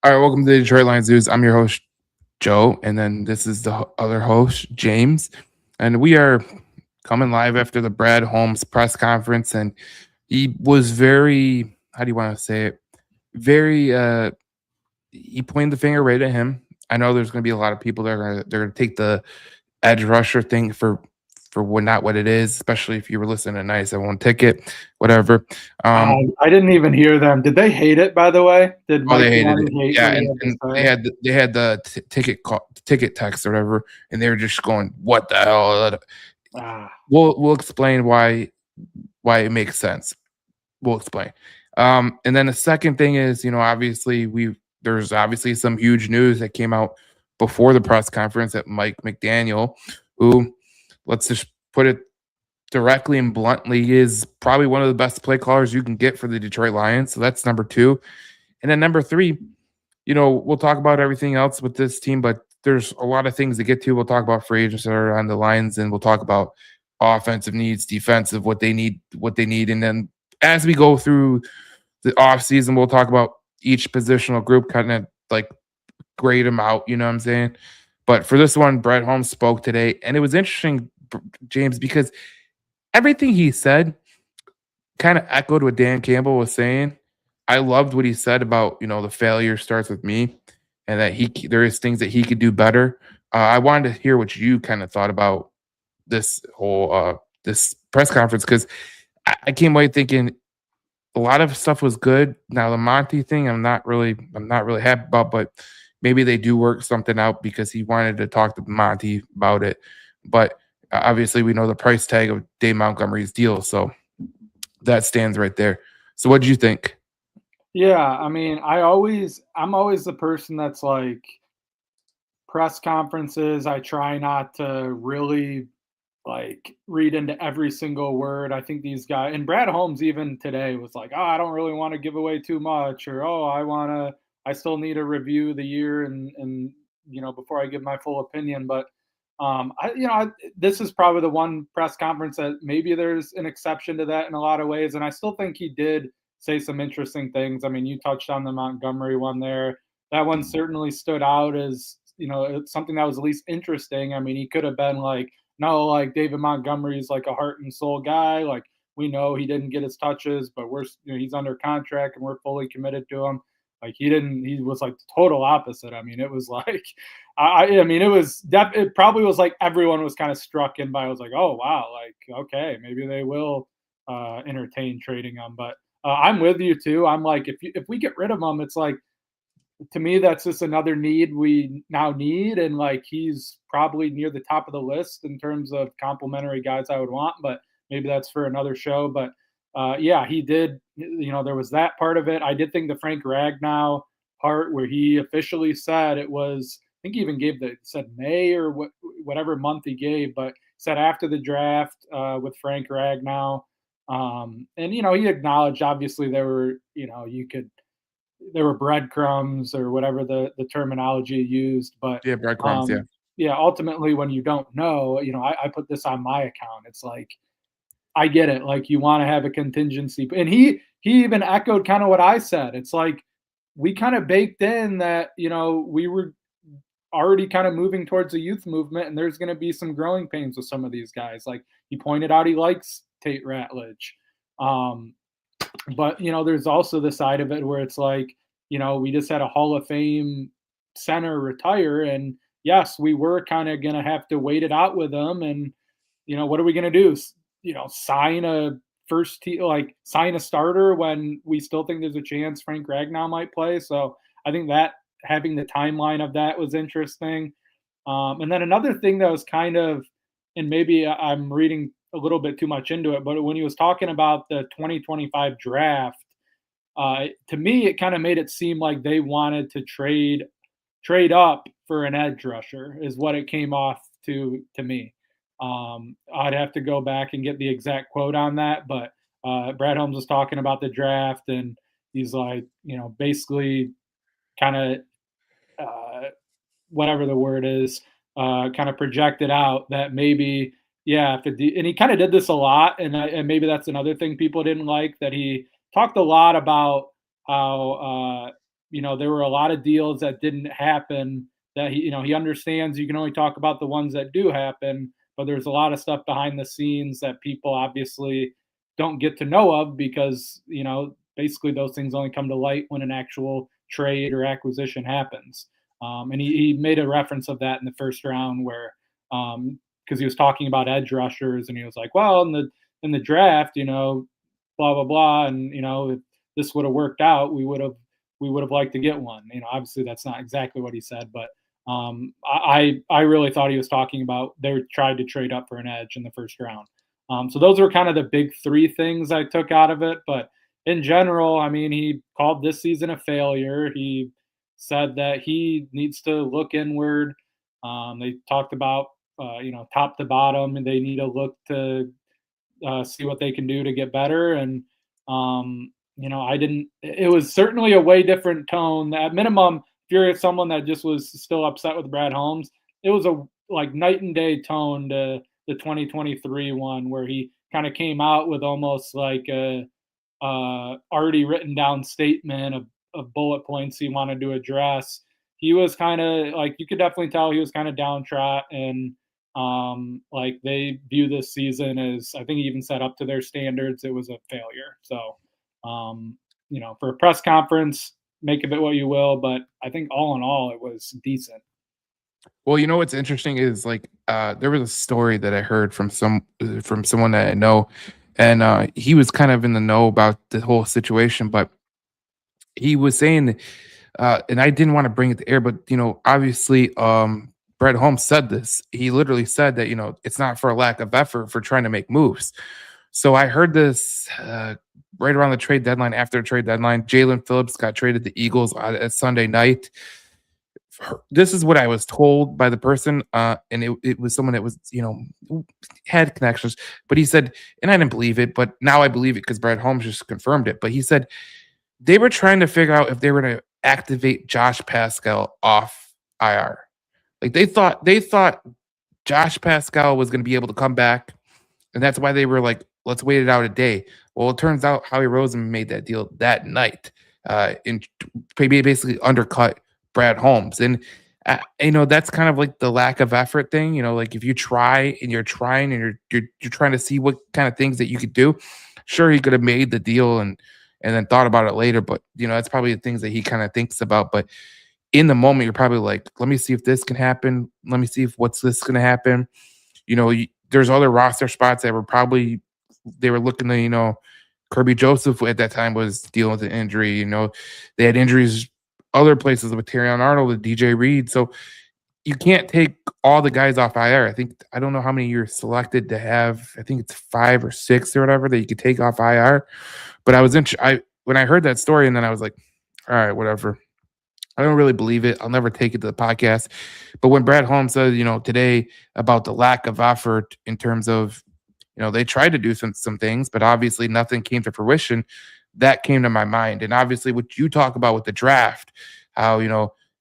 All right, welcome to the Detroit Lions News. I'm your host, Joe, and then this is the other host, James. And we are coming live after the Brad Holmes press conference. And he was very, how do you want to say it? Very, he pointed the finger right at him. I know there's going to be a lot of people that are they're going to take the edge rusher thing for what not what it is, especially if you were listening to Nice. I won't ticket, whatever. Um, I didn't even hear them. Did they hate it, by the way? Did Oh, Mike they hated it. Gianni hate Yeah, what he and had to and they say? had the ticket text or whatever, and they were just going, "What the hell?" Ah, We'll explain why it makes sense. We'll explain. And then the second thing is, obviously there's obviously some huge news that came out before the press conference that Mike McDaniel, who let's just put it directly and bluntly, is probably one of the best play callers you can get for the Detroit Lions. So that's number two. And then number three, we'll talk about everything else with this team, but there's a lot of things to get to. We'll talk about free agents that are on the lines, and we'll talk about offensive needs, defensive, what they need. And then as we go through the offseason, we'll talk about each positional group, kind of like grade them out, you know what I'm saying? But for this one, Brett Holmes spoke today, and it was interesting, James, because everything he said kind of echoed what Dan Campbell was saying. I loved what he said about, the failure starts with me and that there is things that he could do better. I wanted to hear what you kind of thought about this whole this press conference because I came away thinking a lot of stuff was good. Now the Monty thing, I'm not really happy about, but maybe they do work something out because he wanted to talk to Monty about it. But obviously, we know the price tag of Dave Montgomery's deal, so that stands right there. So, what did you think? yeah. I mean, I'm always the person that's like press conferences. I try not to really like read into every single word. I think these guys and Brad Holmes even today was like, "Oh, I don't really want to give away too much," or "Oh, I still need to review the year and before I give my full opinion." But this is probably the one press conference that maybe there's an exception to that in a lot of ways, and I still think he did say some interesting things. I mean, you touched on the Montgomery one there. That one certainly stood out as it's something that was at least interesting. I mean, he could have been like, no, like David Montgomery is like a heart and soul guy. Like we know he didn't get his touches, but he's under contract and we're fully committed to him. Like he didn't. He was like the total opposite. I mean, it was like, I mean, it probably was like everyone was kind of struck in by. I was like, oh wow, like okay, maybe they will entertain trading him. But I'm with you too. I'm like, if we get rid of him, it's like to me, that's just another need we now need. And like he's probably near the top of the list in terms of complimentary guys I would want, but maybe that's for another show. But yeah, he did, there was that part of it. I did think the Frank Ragnow part where he officially said it was, I think he even gave said May or whatever month he gave, but said after the draft with Frank Ragnow. And, he acknowledged obviously there were breadcrumbs or whatever the terminology used. But Yeah, breadcrumbs. Yeah, yeah, ultimately, when you don't know, I put this on my account. It's like I get it. Like you want to have a contingency, and he even echoed kind of what I said. It's like we kind of baked in that we were already kind of moving towards a youth movement, and there's going to be some growing pains with some of these guys. Like he pointed out, he likes Tate Ratledge. Um, but there's also the side of it where it's like, we just had a Hall of Fame center retire, and yes, we were kind of gonna have to wait it out with them. And what are we gonna do? Sign a sign a starter when we still think there's a chance Frank Ragnow might play. So I think that having the timeline of that was interesting. And then another thing that was kind of, and maybe I'm reading a little bit too much into it, but when he was talking about the 2025 draft, to me, it kind of made it seem like they wanted to trade up for an edge rusher, is what it came off to me. I'd have to go back and get the exact quote on that, but Brad Holmes was talking about the draft, and he's like, basically kind of whatever the word is, kind of projected out that maybe, yeah, and he kind of did this a lot, and maybe that's another thing people didn't like, that he talked a lot about how there were a lot of deals that didn't happen that he understands you can only talk about the ones that do happen, but there's a lot of stuff behind the scenes that people obviously don't get to know of because, basically those things only come to light when an actual trade or acquisition happens. And he made a reference of that in the first round where, because he was talking about edge rushers and he was like, well, in the draft, blah blah blah, and if this would have worked out, we would have liked to get one. Obviously that's not exactly what he said, but I really thought he was talking about they tried to trade up for an edge in the first round. So those were kind of the big three things I took out of it. But in general, I mean, he called this season a failure. He said that he needs to look inward. They talked about top to bottom, and they need to look to see what they can do to get better. And I didn't. It was certainly a way different tone. At minimum, if you're someone that just was still upset with Brad Holmes, it was a like night and day tone to the 2023 one, where he kind of came out with almost like a already written down statement of bullet points he wanted to address. He was kind of like, you could definitely tell he was kind of downtrodden, and like they view this season as, I think he even said, up to their standards, it was a failure. So, for a press conference, make of it what you will, but I think all in all, it was decent. Well, what's interesting is like there was a story that I heard from someone that I know, and he was kind of in the know about the whole situation, but he was saying, and I didn't want to bring it to air, but obviously, Brett Holmes said this. He literally said that it's not for a lack of effort for trying to make moves. So I heard this right around the trade deadline. After the trade deadline, Jalen Phillips got traded to the Eagles at Sunday night. This is what I was told by the person, and it was someone that was had connections. But he said, and I didn't believe it, but now I believe it because Brett Holmes just confirmed it. But he said they were trying to figure out if they were going to activate Josh Pascal off IR. Like they thought Josh Pascal was going to be able to come back, and that's why they were like, let's wait it out a day. Well, it turns out Howie Roseman made that deal that night, and basically undercut Brad Holmes. And that's kind of like the lack of effort thing. Like if you try and you're trying and you're trying to see what kind of things that you could do. Sure, he could have made the deal and then thought about it later, but that's probably the things that he kind of thinks about. But in the moment, you're probably like, let me see if this can happen. Let me see if what's this going to happen. There's other roster spots that they were looking to, Kirby Joseph at that time was dealing with an injury. They had injuries other places with Terrion Arnold and DJ Reed. So you can't take all the guys off IR. I don't know how many you're selected to have. I think it's 5 or 6 or whatever that you could take off IR. But when I heard that story, and then I was like, all right, whatever. I don't really believe it. I'll never take it to the podcast. But when Brad Holmes said, today about the lack of effort in terms of, they tried to do some things, but obviously nothing came to fruition. That came to my mind. And obviously what you talk about with the draft, how,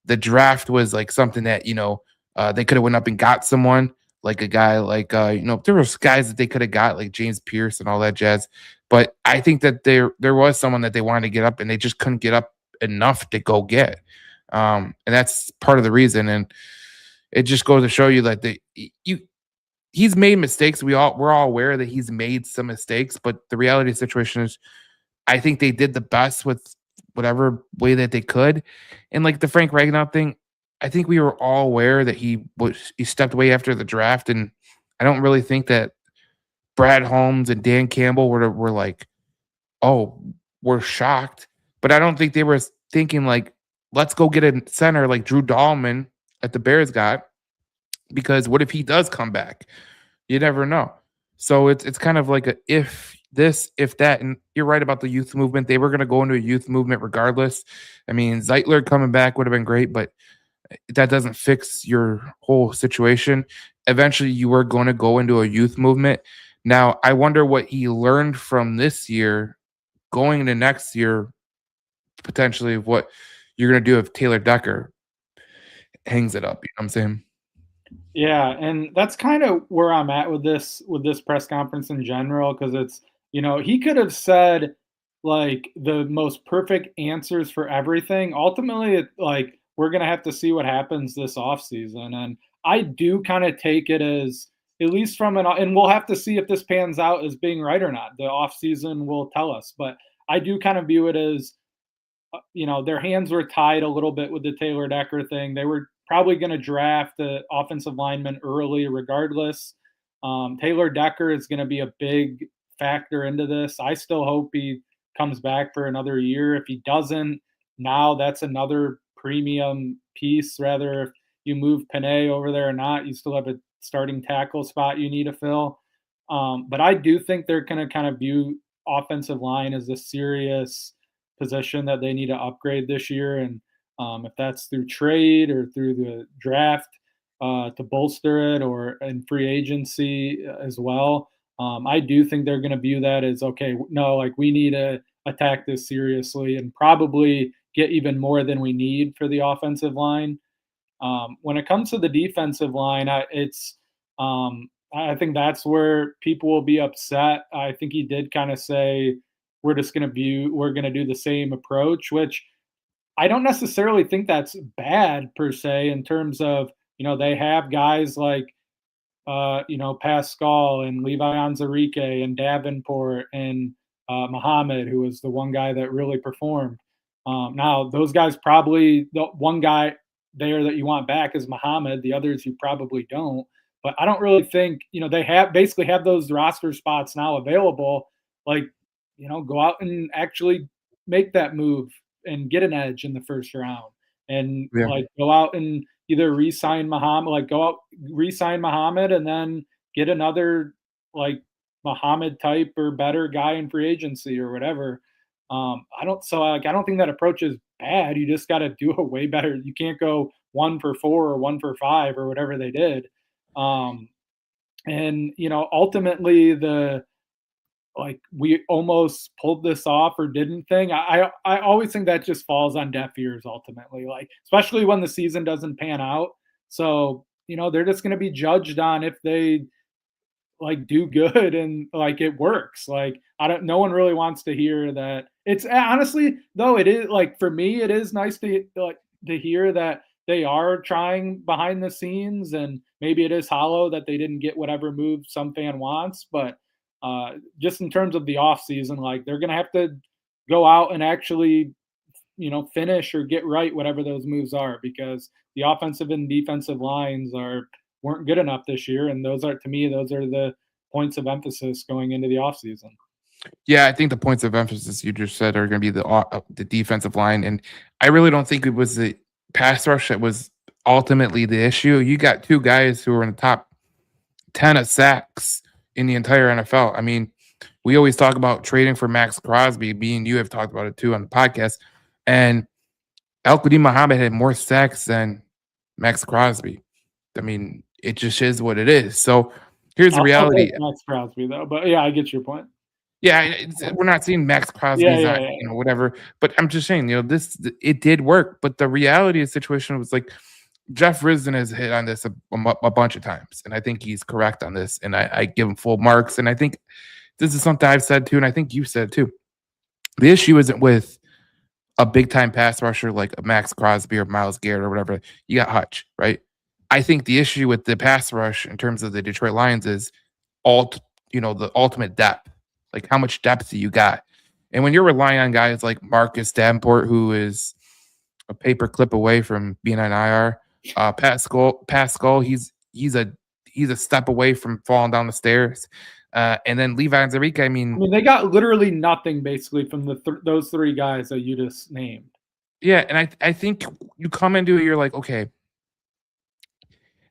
the draft was like something that, they could have went up and got someone like a guy like, there was guys that they could have got like James Pierce and all that jazz. But I think that there was someone that they wanted to get up and they just couldn't get up enough to go get. And that's part of the reason. And it just goes to show you that he's made mistakes. We're all aware that he's made some mistakes, but the reality of the situation is I think they did the best with whatever way that they could. And like the Frank Ragnow thing, I think we were all aware that he stepped away after the draft. And I don't really think that Brad Holmes and Dan Campbell were like, oh, we're shocked. But I don't think they were thinking like, let's go get a center like Drew Dahlman at the Bears got, because what if he does come back? You never know. So it's kind of like a if this, if that. And you're right about the youth movement. They were going to go into a youth movement regardless. I mean, Zeitler coming back would have been great, but that doesn't fix your whole situation. Eventually, you were going to go into a youth movement. Now, I wonder what he learned from this year going into next year, potentially what you're going to do if Taylor Decker hangs it up. You know what I'm saying? Yeah, and that's kind of where I'm at with this press conference in general, because it's he could have said like the most perfect answers for everything. Ultimately, like we're gonna have to see what happens this offseason. And I do kind of take it as at least from an and we'll have to see if this pans out as being right or not. The offseason will tell us. But I do kind of view it as their hands were tied a little bit with the Taylor Decker thing. They were probably going to draft the offensive lineman early, regardless. Taylor Decker is going to be a big factor into this. I still hope he comes back for another year. If he doesn't, now that's another premium piece. Rather, if you move Panay over there or not, you still have a starting tackle spot you need to fill. But I do think they're going to kind of view offensive line as a serious position that they need to upgrade this year. And if that's through trade or through the draft to bolster it or in free agency as well, I do think they're going to view that as okay, no, like we need to attack this seriously and probably get even more than we need for the offensive line. When it comes to the defensive line, I think that's where people will be upset. I think he did kind of say we're going to do the same approach, which I don't necessarily think that's bad per se in terms of they have guys like Pascal and Levi Onwuzurike and Davenport and Muhammad, who was the one guy that really performed. Now, those guys probably the one guy there that you want back is Muhammad. The others you probably don't. But I don't really think they have basically have those roster spots now available. Like go out and actually make that move and get an edge in the first round, and Yeah. like go out and either re-sign Muhammad, like go out, re-sign Muhammad, and then get another like Muhammad type or better guy in free agency or whatever. I don't think that approach is bad. You just got to do a way better. You can't go 1 for 4 or 1 for 5 or whatever they did. And ultimately like we almost pulled this off or didn't thing. I always think that just falls on deaf ears ultimately, like especially when the season doesn't pan out. So they're just going to be judged on if they like do good and like it works. Like I don't no one really wants to hear that. It's honestly though it is like for me it is nice to like to hear that they are trying behind the scenes and maybe it is hollow that they didn't get whatever move some fan wants, but just in terms of the off season, like they're going to have to go out and actually finish or get right whatever those moves are because the offensive and defensive lines weren't good enough this year, and those are to me those are the points of emphasis going into the offseason. Yeah, I think the points of emphasis you just said are going to be the defensive line, and I really don't think it was the pass rush that was ultimately the issue. You got two guys who are in the top 10 of sacks in the entire NFL. I mean, we always talk about trading for Max Crosby. Me and you have talked about it too on the podcast, and Al-Qadim Muhammad had more sacks than Max Crosby. I mean, it just is what it is. So here's the I'll still take reality. Max Crosby though, but yeah, I get your point. Yeah, we're not seeing Max Yeah, Crosby's yeah, not, yeah. whatever. But I'm just saying, it did work. But the reality of the situation was like Jeff Risdon has hit on this a bunch of times, and I think he's correct on this. And I give him full marks. And I think this is something I've said too, and I think you said too. The issue isn't with a big time pass rusher like a Max Crosby or Miles Garrett or whatever. You got Hutch, right? I think the issue with the pass rush in terms of the Detroit Lions is the ultimate depth. Like how much depth do you got? And when you're relying on guys like Marcus Davenport, who is a paper clip away from being on IR, Pascal, he's a step away from falling down the stairs. And then Levi Onwuzurike, I I mean, mean, they got literally nothing basically from those three guys that you just named. yeah, and I think you come into it, you're like, okay,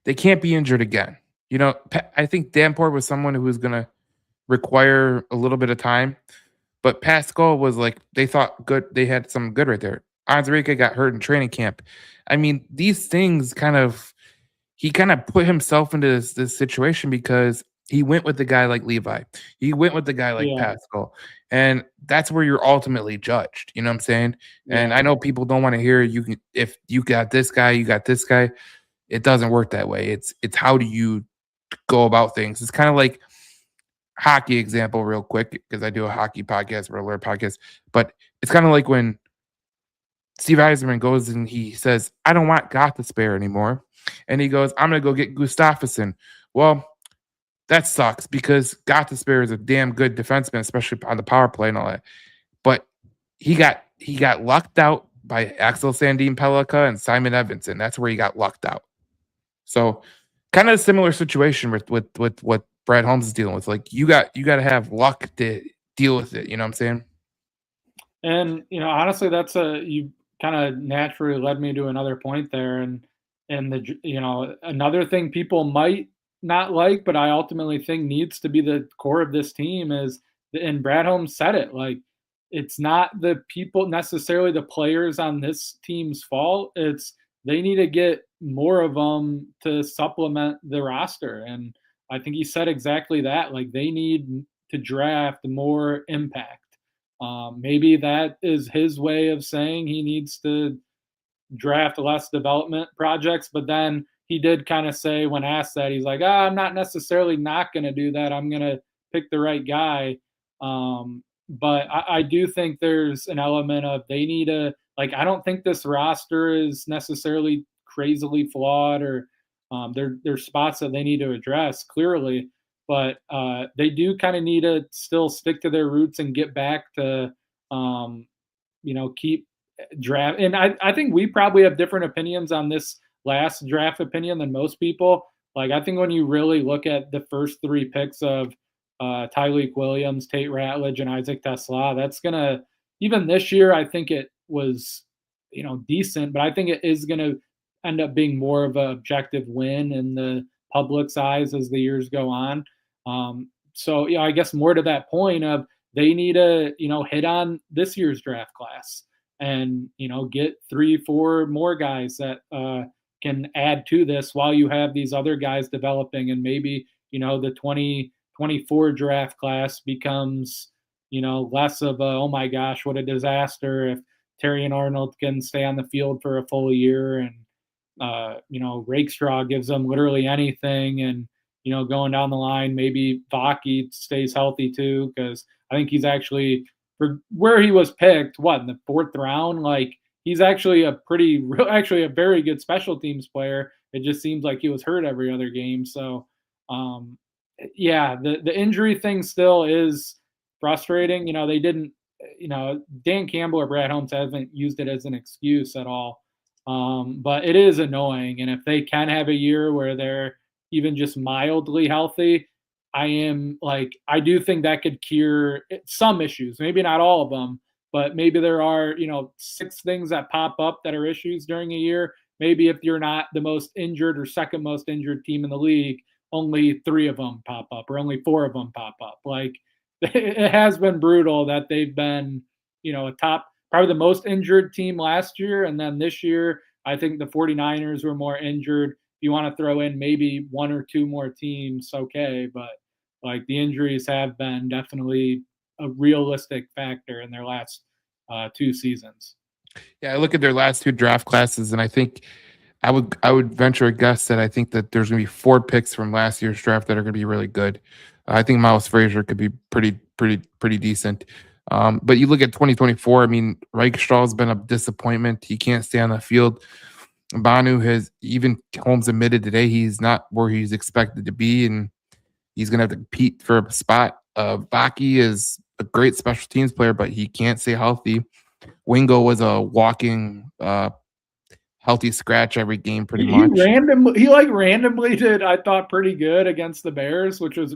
they can't be injured again. I think Davenport was someone who was gonna require a little bit of time. But Pascal was like they thought good. They had some good right there. Onwuzurike got hurt in training camp. I mean, these things he kind of put himself into this situation because he went with the guy like Levi. He went with the guy like Yeah, Pascal. And that's where you're ultimately judged. You know what I'm saying? And yeah. I know people don't want to hear if you got this guy, you got this guy. It doesn't work that way. It's how do you go about things? It's kind of like hockey example real quick because I do a hockey podcast, or alert podcast, but it's kind of like when Steve Eiserman goes and he says, I don't want Gothisbehere anymore. And he goes, I'm going to go get Gustafsson. Well, that sucks because Gothisbehere is a damn good defenseman, especially on the power play and all that. But he got lucked out by Axel Sandin Pellikka and Simon Edvinsson. That's where he got lucked out. So kind of a similar situation with what Brad Holmes is dealing with. Like you got to have luck to deal with it. You know what I'm saying? And honestly, that's you kind of naturally led me to another point there, and another thing people might not like, but I ultimately think needs to be the core of this team is, and Brad Holmes said it, like it's not the people necessarily the players on this team's fault. It's they need to get more of them to supplement the roster, and I think he said exactly that. Like they need to draft more impact. Maybe that is his way of saying he needs to draft less development projects. But then he did kind of say when asked that, he's like, I'm not necessarily not going to do that. I'm going to pick the right guy. But I do think there's an element of they need to, like, I don't think this roster is necessarily crazily flawed or there's spots that they need to address clearly. But they do kind of need to still stick to their roots and get back to, keep draft. And I think we probably have different opinions on this last draft opinion than most people. Like, I think when you really look at the first three picks of Tyreek Williams, Tate Ratledge, and Isaac Tesla, that's going to, even this year, I think it was, decent, but I think it is going to end up being more of an objective win in the public's eyes as the years go on. So, I guess more to that point of they need to, hit on this year's draft class and, get 3-4 more guys that can add to this while you have these other guys developing. And maybe, the 2024 draft class becomes, less of a, oh my gosh, what a disaster if Terry and Arnold can stay on the field for a full year and, Rakestraw gives them literally anything. And, going down the line, maybe Vaki stays healthy too, because I think he's actually, for where he was picked, in the 4th round, like he's actually actually a very good special teams player. It just seems like he was hurt every other game. So, yeah, the injury thing still is frustrating. They didn't, Dan Campbell or Brad Holmes haven't used it as an excuse at all. But it is annoying. And if they can have a year where they're even just mildly healthy, I do think that could cure some issues, maybe not all of them, but maybe there are, 6 things that pop up that are issues during a year. Maybe if you're not the most injured or second most injured team in the league, only 3 of them pop up or only 4 of them pop up. Like it has been brutal that they've been, a top, probably the most injured team last year. And then this year, I think the 49ers were more injured. If you want to throw in maybe 1 or 2 more teams, okay. But like the injuries have been definitely a realistic factor in their last 2 seasons. Yeah, I look at their last 2 draft classes, and I think I would venture a guess that I think that there's going to be 4 picks from last year's draft that are going to be really good. I think Miles Frazier could be pretty decent. But you look at 2024. I mean, Reichstrahl has been a disappointment. He can't stay on the field. Banu has, even Holmes admitted today, he's not where he's expected to be, and he's going to have to compete for a spot. Baki is a great special teams player, but he can't stay healthy. Wingo was a walking healthy scratch every game, pretty much. He randomly did, I thought, pretty good against the Bears, which was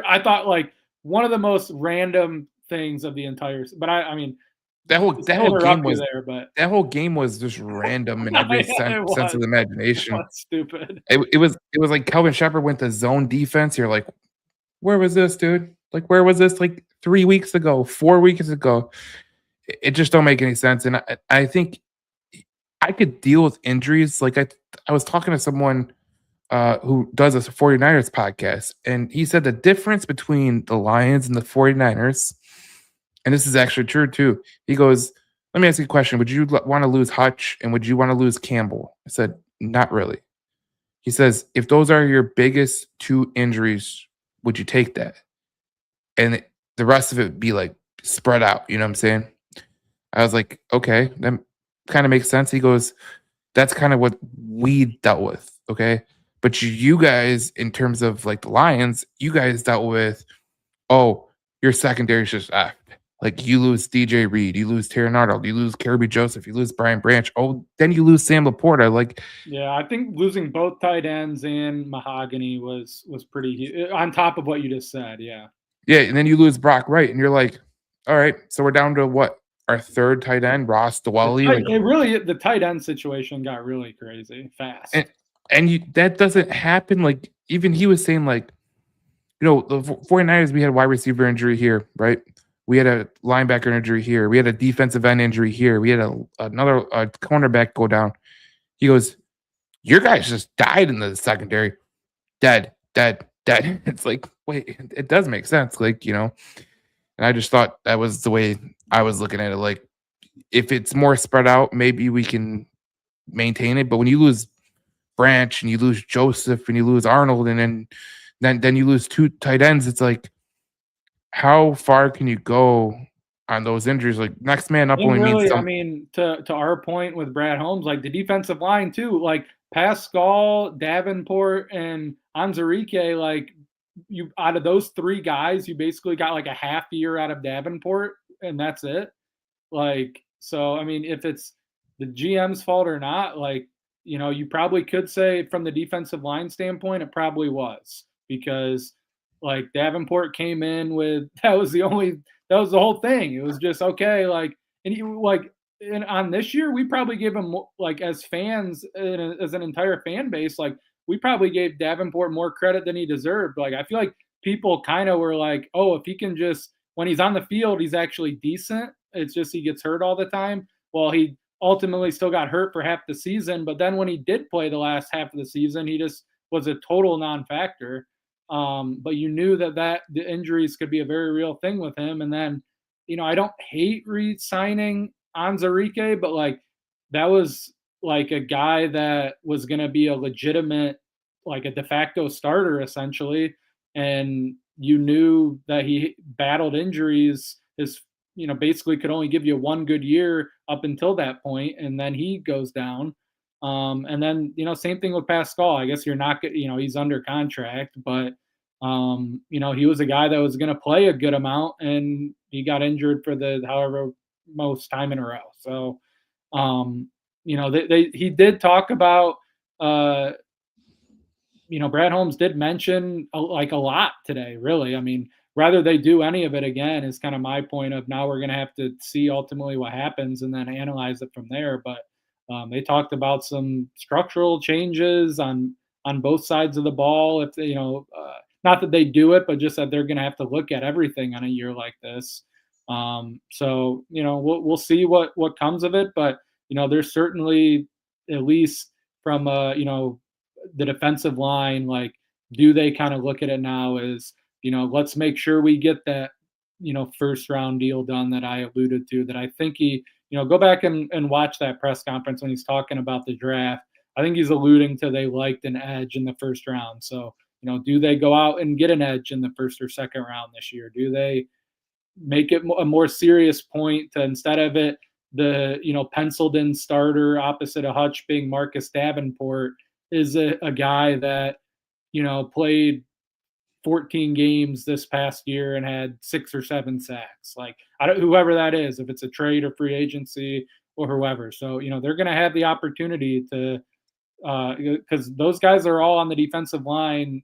I thought like one of the most random things of the entire. But I mean, that whole game was there, but that whole game was just random in every sense of the imagination. That's stupid. It was like Kelvin Shepard went to zone defense. You're like, where was this, dude? Like, where was this like 3 weeks ago, 4 weeks ago? It just don't make any sense. And I think I could deal with injuries. Like I was talking to someone who does a 49ers podcast, and he said the difference between the Lions and the 49ers, and this is actually true too. He goes, let me ask you a question. Would you want to lose Hutch and would you want to lose Campbell? I said, not really. He says, if those are your biggest 2 injuries, would you take that? and the rest of it be like spread out. You know what I'm saying? I was like, okay, that kind of makes sense. He goes, that's kind of what we dealt with. Okay. But you guys, in terms of like the Lions, you guys dealt with, oh, your secondary is just effed. Like you lose DJ Reed, you lose Terry Arnold, you lose Kirby Joseph, you lose Brian Branch. Oh, then you lose Sam Laporta. Like, Yeah, I think losing both tight ends and Mahogany was pretty on top of what you just said. Yeah, yeah, and then you lose Brock Wright, and you're like, all right, so we're down to what? Our third tight end, Ross Dwelly. Like, the tight end situation got really crazy fast. and you that doesn't happen. Like, even he was saying, like, the 49ers, we had a wide receiver injury here, right? We had a linebacker injury here. We had a defensive end injury here. We had another cornerback go down. He goes, your guys just died in the secondary. Dead, dead, dead. It's like, wait, it does make sense. Like, and I just thought that was the way I was looking at it. Like, if it's more spread out, maybe we can maintain it. But when you lose Branch and you lose Joseph and you lose Arnold and then you lose two tight ends, it's like, how far can you go on those injuries? Like, next man up And only means really, I some. mean, to our point with Brad Holmes, like the defensive line too, like Pascal, Davenport, and Anzarike, like you out of those three guys, you basically got like a half year out of Davenport, and that's it. Like, so I mean, if it's the GM's fault or not, like, you probably could say from the defensive line standpoint, it probably was because like Davenport came in with that was the whole thing. It was just okay, like, and you like and on this year, we probably gave him like as fans as an entire fan base, like we probably gave Davenport more credit than he deserved. Like I feel like people kind of were like, oh, if he can just when he's on the field, he's actually decent. It's just he gets hurt all the time. Well, he ultimately still got hurt for half the season, but then when he did play the last half of the season, he just was a total non-factor. But you knew that the injuries could be a very real thing with him. And then, I don't hate re-signing Anzarike, but like that was like a guy that was going to be a legitimate, like a de facto starter essentially. And you knew that he battled injuries. Basically could only give you one good year up until that point, and then he goes down. And then, same thing with Pascal. I guess you're not, he's under contract, but, he was a guy that was going to play a good amount and he got injured for the however most time in a row. So, he did talk about, Brad Holmes did mention like a lot today, really. I mean, whether they do any of it again is kind of my point of now we're going to have to see ultimately what happens and then analyze it from there. But they talked about some structural changes on both sides of the ball. If not that they do it, but just that they're going to have to look at everything on a year like this. So we'll see what comes of it. But there's certainly at least from the defensive line, like, do they kind of look at it now as, let's make sure we get that, first round deal done that I alluded to, that I think he, go back and watch that press conference when he's talking about the draft. I think he's alluding to they liked an edge in the first round. So, do they go out and get an edge in the first or second round this year? Do they make it a more serious point to instead of it, the, penciled in starter opposite of Hutch being Marcus Davenport, is a guy that, played 14 games this past year and had 6 or 7 sacks. Like, whoever that is, if it's a trade or free agency or whoever. So, they're going to have the opportunity to, because those guys are all on the defensive line,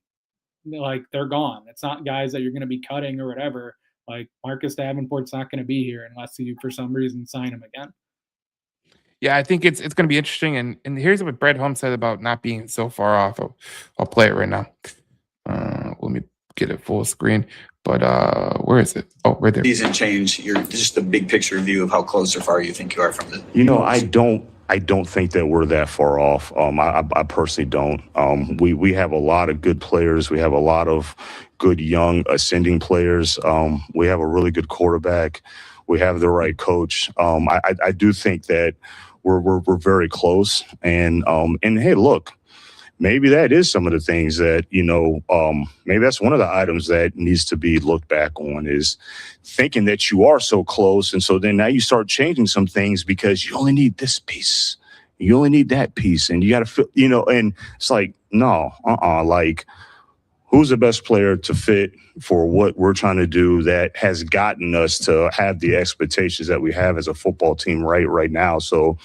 like they're gone. It's not guys that you're going to be cutting or whatever. Like Marcus Davenport's not going to be here unless you, for some reason, sign him again. Yeah, I think it's going to be interesting. And here's what Brad Holmes said about not being so far off. I'll play it right now. Let me get it full screen. But where is it? Oh, right there. Season change. You're just a big picture view of how close or far you think you are from the. I don't think that we're that far off. I personally don't. We have a lot of good players. We have a lot of good young ascending players. We have a really good quarterback. We have the right coach. I do think that we're very close. And hey, look, maybe that is some of the things that, maybe that's one of the items that needs to be looked back on, is thinking that you are so close. And so then now you start changing some things because you only need this piece. You only need that piece. And you got to feel, and it's like, no, like, who's the best player to fit for what we're trying to do that has gotten us to have the expectations that we have as a football team right now. So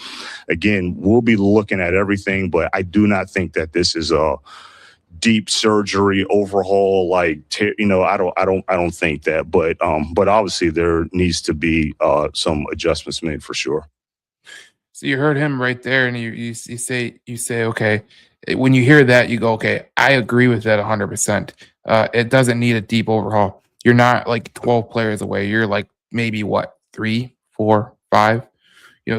again, we'll be looking at everything, but I do not think that this is a deep surgery overhaul. Like, I don't think that, but obviously there needs to be some adjustments made for sure. So you heard him right there, and you say, okay. When you hear that, you go, okay, I agree with that 100%. It doesn't need a deep overhaul. You're not like 12 players away. You're like maybe what, 3, 4, 5,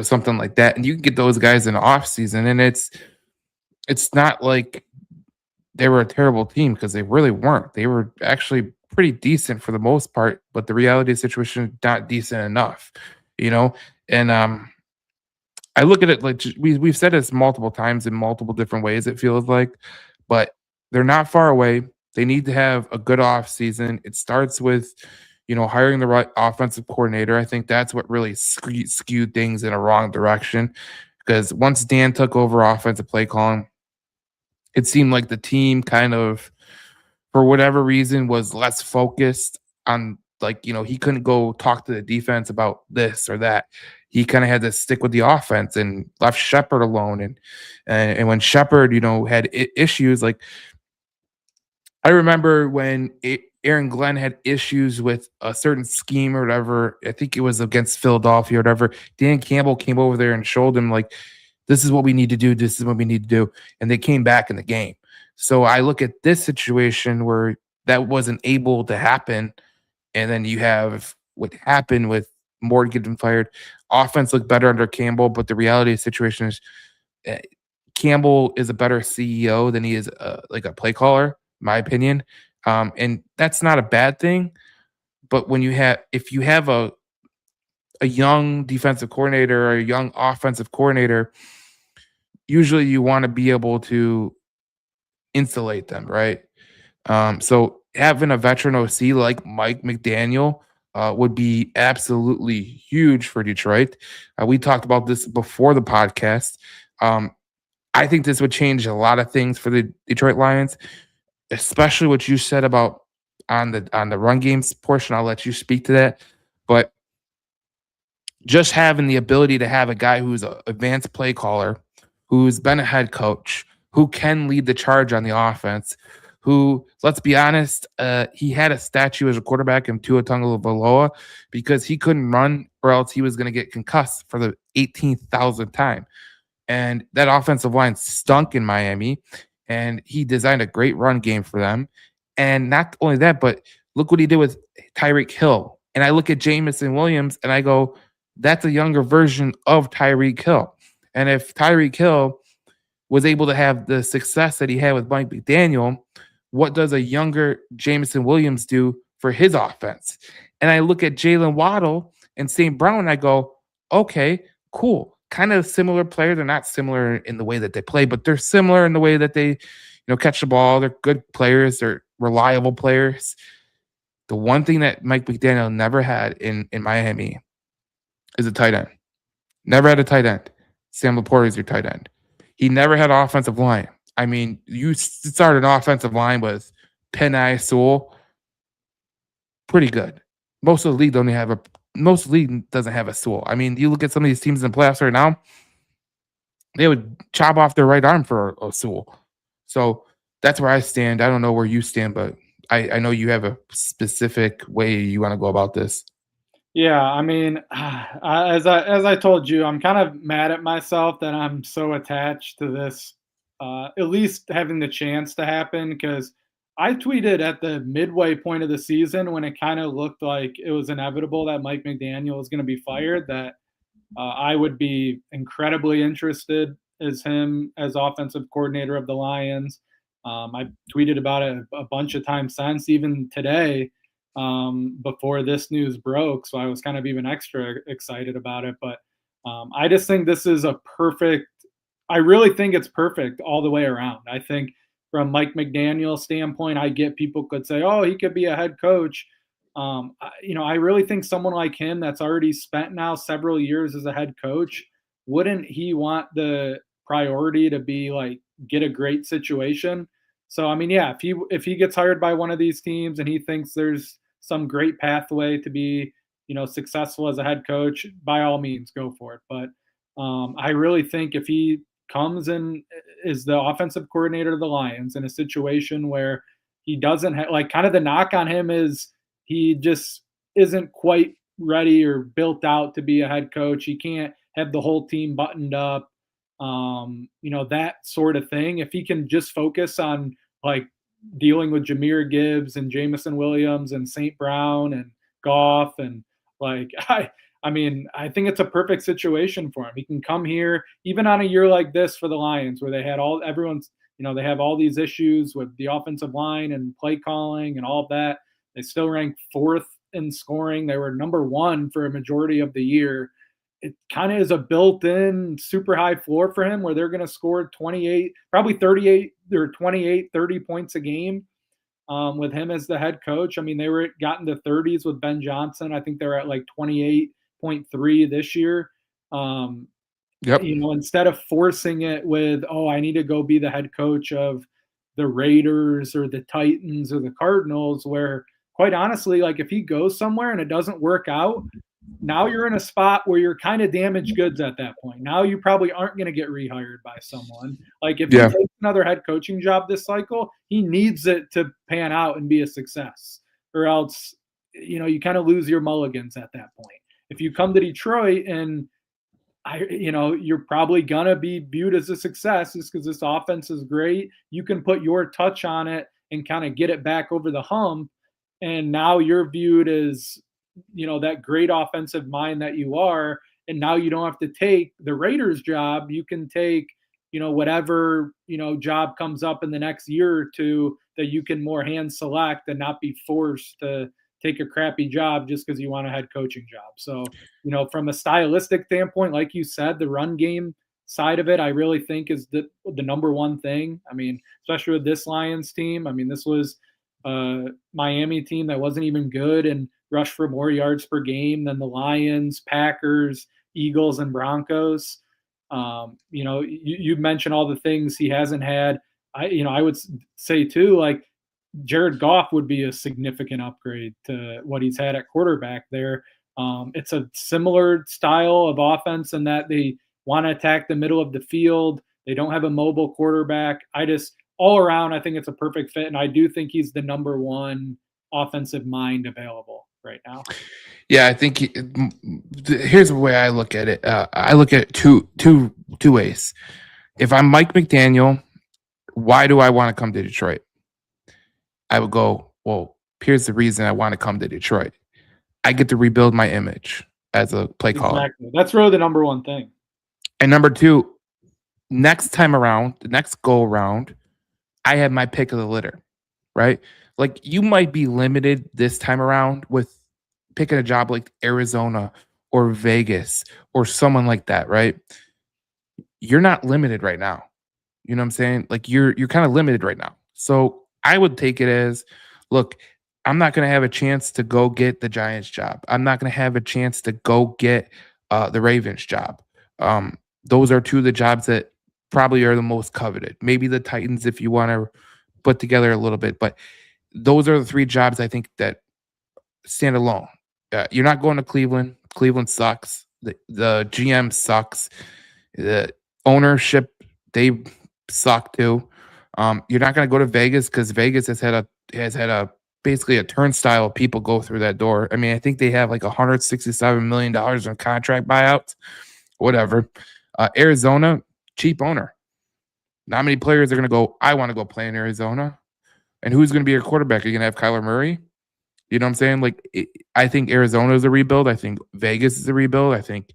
something like that. And you can get those guys in the off season, and it's not like they were a terrible team, because they really weren't. They were actually pretty decent for the most part, but the reality of the situation is not decent enough, and I look at it like, we've said this multiple times in multiple different ways, it feels like, but they're not far away. They need to have a good off season. It starts with, hiring the right offensive coordinator. I think that's what really skewed things in a wrong direction, because once Dan took over offensive play calling, it seemed like the team kind of, for whatever reason, was less focused on, like, he couldn't go talk to the defense about this or that. He kind of had to stick with the offense and left Shepard alone. And when Shepard, had issues, like, I remember when Aaron Glenn had issues with a certain scheme or whatever. I think it was against Philadelphia or whatever. Dan Campbell came over there and showed him, like, this is what we need to do. This is what we need to do. And they came back in the game. So I look at this situation where that wasn't able to happen. And then you have what happened with Morgan getting fired. Offense looked better under Campbell, but the reality of the situation is, Campbell is a better CEO than he is like a play caller, in my opinion. And that's not a bad thing. But if you have a young defensive coordinator or a young offensive coordinator, usually you want to be able to insulate them, right? So having a veteran OC like Mike McDaniel would be absolutely huge for Detroit. We talked about this before the podcast. I think this would change a lot of things for the Detroit Lions, especially what you said about on the run games portion. I'll let you speak to that. But just having the ability to have a guy who's an advanced play caller, who's been a head coach, who can lead the charge on the offense, who, let's be honest, he had a statue as a quarterback in Tua Tagovailoa because he couldn't run, or else he was going to get concussed for the 18,000th time. And that offensive line stunk in Miami, and he designed a great run game for them. And not only that, but look what he did with Tyreek Hill. And I look at Jameson Williams, and I go, that's a younger version of Tyreek Hill. And if Tyreek Hill was able to have the success that he had with Mike McDaniel, what does a younger Jameson Williams do for his offense? And I look at Jalen Waddle and St. Brown, and I go, okay, cool. Kind of similar player. They're not similar in the way that they play, but they're similar in the way that they, catch the ball. They're good players. They're reliable players. The one thing that Mike McDaniel never had in Miami is a tight end. Never had a tight end. Sam Laporte is your tight end. He never had an offensive line. I mean, you started an offensive line with Penei Sewell. Pretty good. Most of the league doesn't have a Sewell. I mean, you look at some of these teams in the playoffs right now, they would chop off their right arm for a Sewell. So that's where I stand. I don't know where you stand, but I know you have a specific way you want to go about this. Yeah, I mean, as I told you, I'm kind of mad at myself that I'm so attached to this, at least having the chance to happen, because I tweeted at the midway point of the season when it kind of looked like it was inevitable that Mike McDaniel was going to be fired, that I would be incredibly interested as him as offensive coordinator of the Lions. I tweeted about it a bunch of times since, even today, before this news broke. So I was kind of even extra excited about it. But I just think this is a perfect I really think it's perfect all the way around. I think from Mike McDaniel's standpoint, I get people could say, "Oh, he could be a head coach." I really think someone like him that's already spent now several years as a head coach, wouldn't he want the priority to be like get a great situation? So I mean, yeah, if he gets hired by one of these teams and he thinks there's some great pathway to be, successful as a head coach, by all means, go for it. But I really think if he comes and is the offensive coordinator of the Lions in a situation where he doesn't have, like, kind of the knock on him is he just isn't quite ready or built out to be a head coach. He can't have the whole team buttoned up, that sort of thing. If he can just focus on like dealing with Jahmyr Gibbs and Jamison Williams and St. Brown and Goff and like I think it's a perfect situation for him. He can come here even on a year like this for the Lions, where they had they have all these issues with the offensive line and play calling and all of that. They still rank 4th in scoring. They were number 1 for a majority of the year. It kind of is a built-in super high floor for him, where they're going to score 28, probably 38 or 28, 30 points a game. With him as the head coach. I mean, they were gotten to 30s with Ben Johnson. I think they're at like 28.3 this year. Yep. Instead of forcing it with, oh, I need to go be the head coach of the Raiders or the Titans or the Cardinals, where quite honestly, like if he goes somewhere and it doesn't work out, now you're in a spot where you're kind of damaged goods at that point. Now you probably aren't going to get rehired by someone. Like if he takes another head coaching job this cycle, he needs it to pan out and be a success, or else, you kind of lose your mulligans at that point. If you come to Detroit and you're probably going to be viewed as a success just because this offense is great. You can put your touch on it and kind of get it back over the hump. And now you're viewed as, that great offensive mind that you are. And now you don't have to take the Raiders job. You can take, whatever, job comes up in the next year or two that you can more hand select and not be forced to take a crappy job just because you want a head coaching job. So, from a stylistic standpoint, like you said, the run game side of it, I really think is the number one thing. I mean, especially with this Lions team. I mean, this was a Miami team that wasn't even good and rushed for more yards per game than the Lions, Packers, Eagles, and Broncos. You mentioned all the things he hasn't had. I would say too, like Jared Goff would be a significant upgrade to what he's had at quarterback there. It's a similar style of offense in that they want to attack the middle of the field. They don't have a mobile quarterback. All around, I think it's a perfect fit. And I do think he's the number 1 offensive mind available right now. Yeah, I think here's the way I look at it. I look at it two ways. If I'm Mike McDaniel, why do I want to come to Detroit? I would go, well, here's the reason I want to come to Detroit. I get to rebuild my image as a play caller. Exactly. That's really the number 1 thing. And number 2, next time around, the next go around, I have my pick of the litter, right? Like you might be limited this time around with picking a job like Arizona or Vegas or someone like that, right? You're not limited right now. You know what I'm saying? Like you're kind of limited right now. So I would take it as, look, I'm not going to have a chance to go get the Giants job. I'm not going to have a chance to go get the Ravens job. Those are 2 of the jobs that probably are the most coveted. Maybe the Titans if you want to put together a little bit, but those are the 3 jobs I think that stand alone. You're not going to Cleveland. Cleveland sucks. The GM sucks. The ownership, they suck too. You're not going to go to Vegas because Vegas has had a basically a turnstile of people go through that door. I mean, I think they have like $167 million in contract buyouts, whatever. Arizona, cheap owner. Not many players are going to go, I want to go play in Arizona. And who's going to be your quarterback? Are you going to have Kyler Murray? You know what I'm saying? Like, I think Arizona is a rebuild. I think Vegas is a rebuild. I think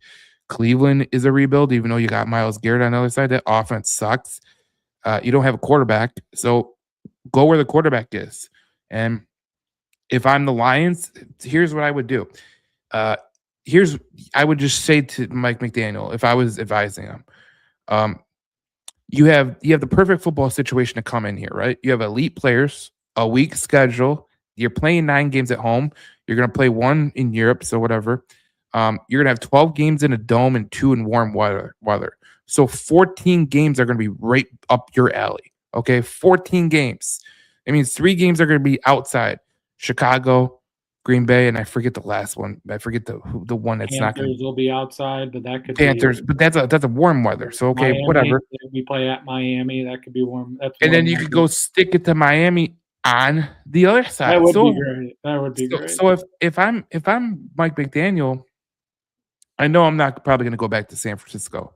Cleveland is a rebuild, even though you got Myles Garrett on the other side. That offense sucks. You don't have a quarterback. So go where the quarterback is. And if I'm the Lions, here's what I would do. I would just say to Mike McDaniel, if I was advising him, you have the perfect football situation to come in here, right? You have elite players, a weak schedule. You're playing 9 games at home. You're going to play 1 in Europe, so whatever. You're going to have 12 games in a dome and 2 in warm weather. So 14 games are going to be right up your alley. Okay, 14 games. It means 3 games are going to be outside Chicago, Green Bay, and I forget the last one. I forget the one that's not going Panthers will be outside, but that could Panthers, be but that's a warm weather. So okay, Miami. whatever. We play at Miami. That could be warm. That's And then warm you could weather. go stick it to Miami on the other side. That would So be great. That would be great. so if I'm Mike McDaniel, I know I'm not probably going to go back to San Francisco,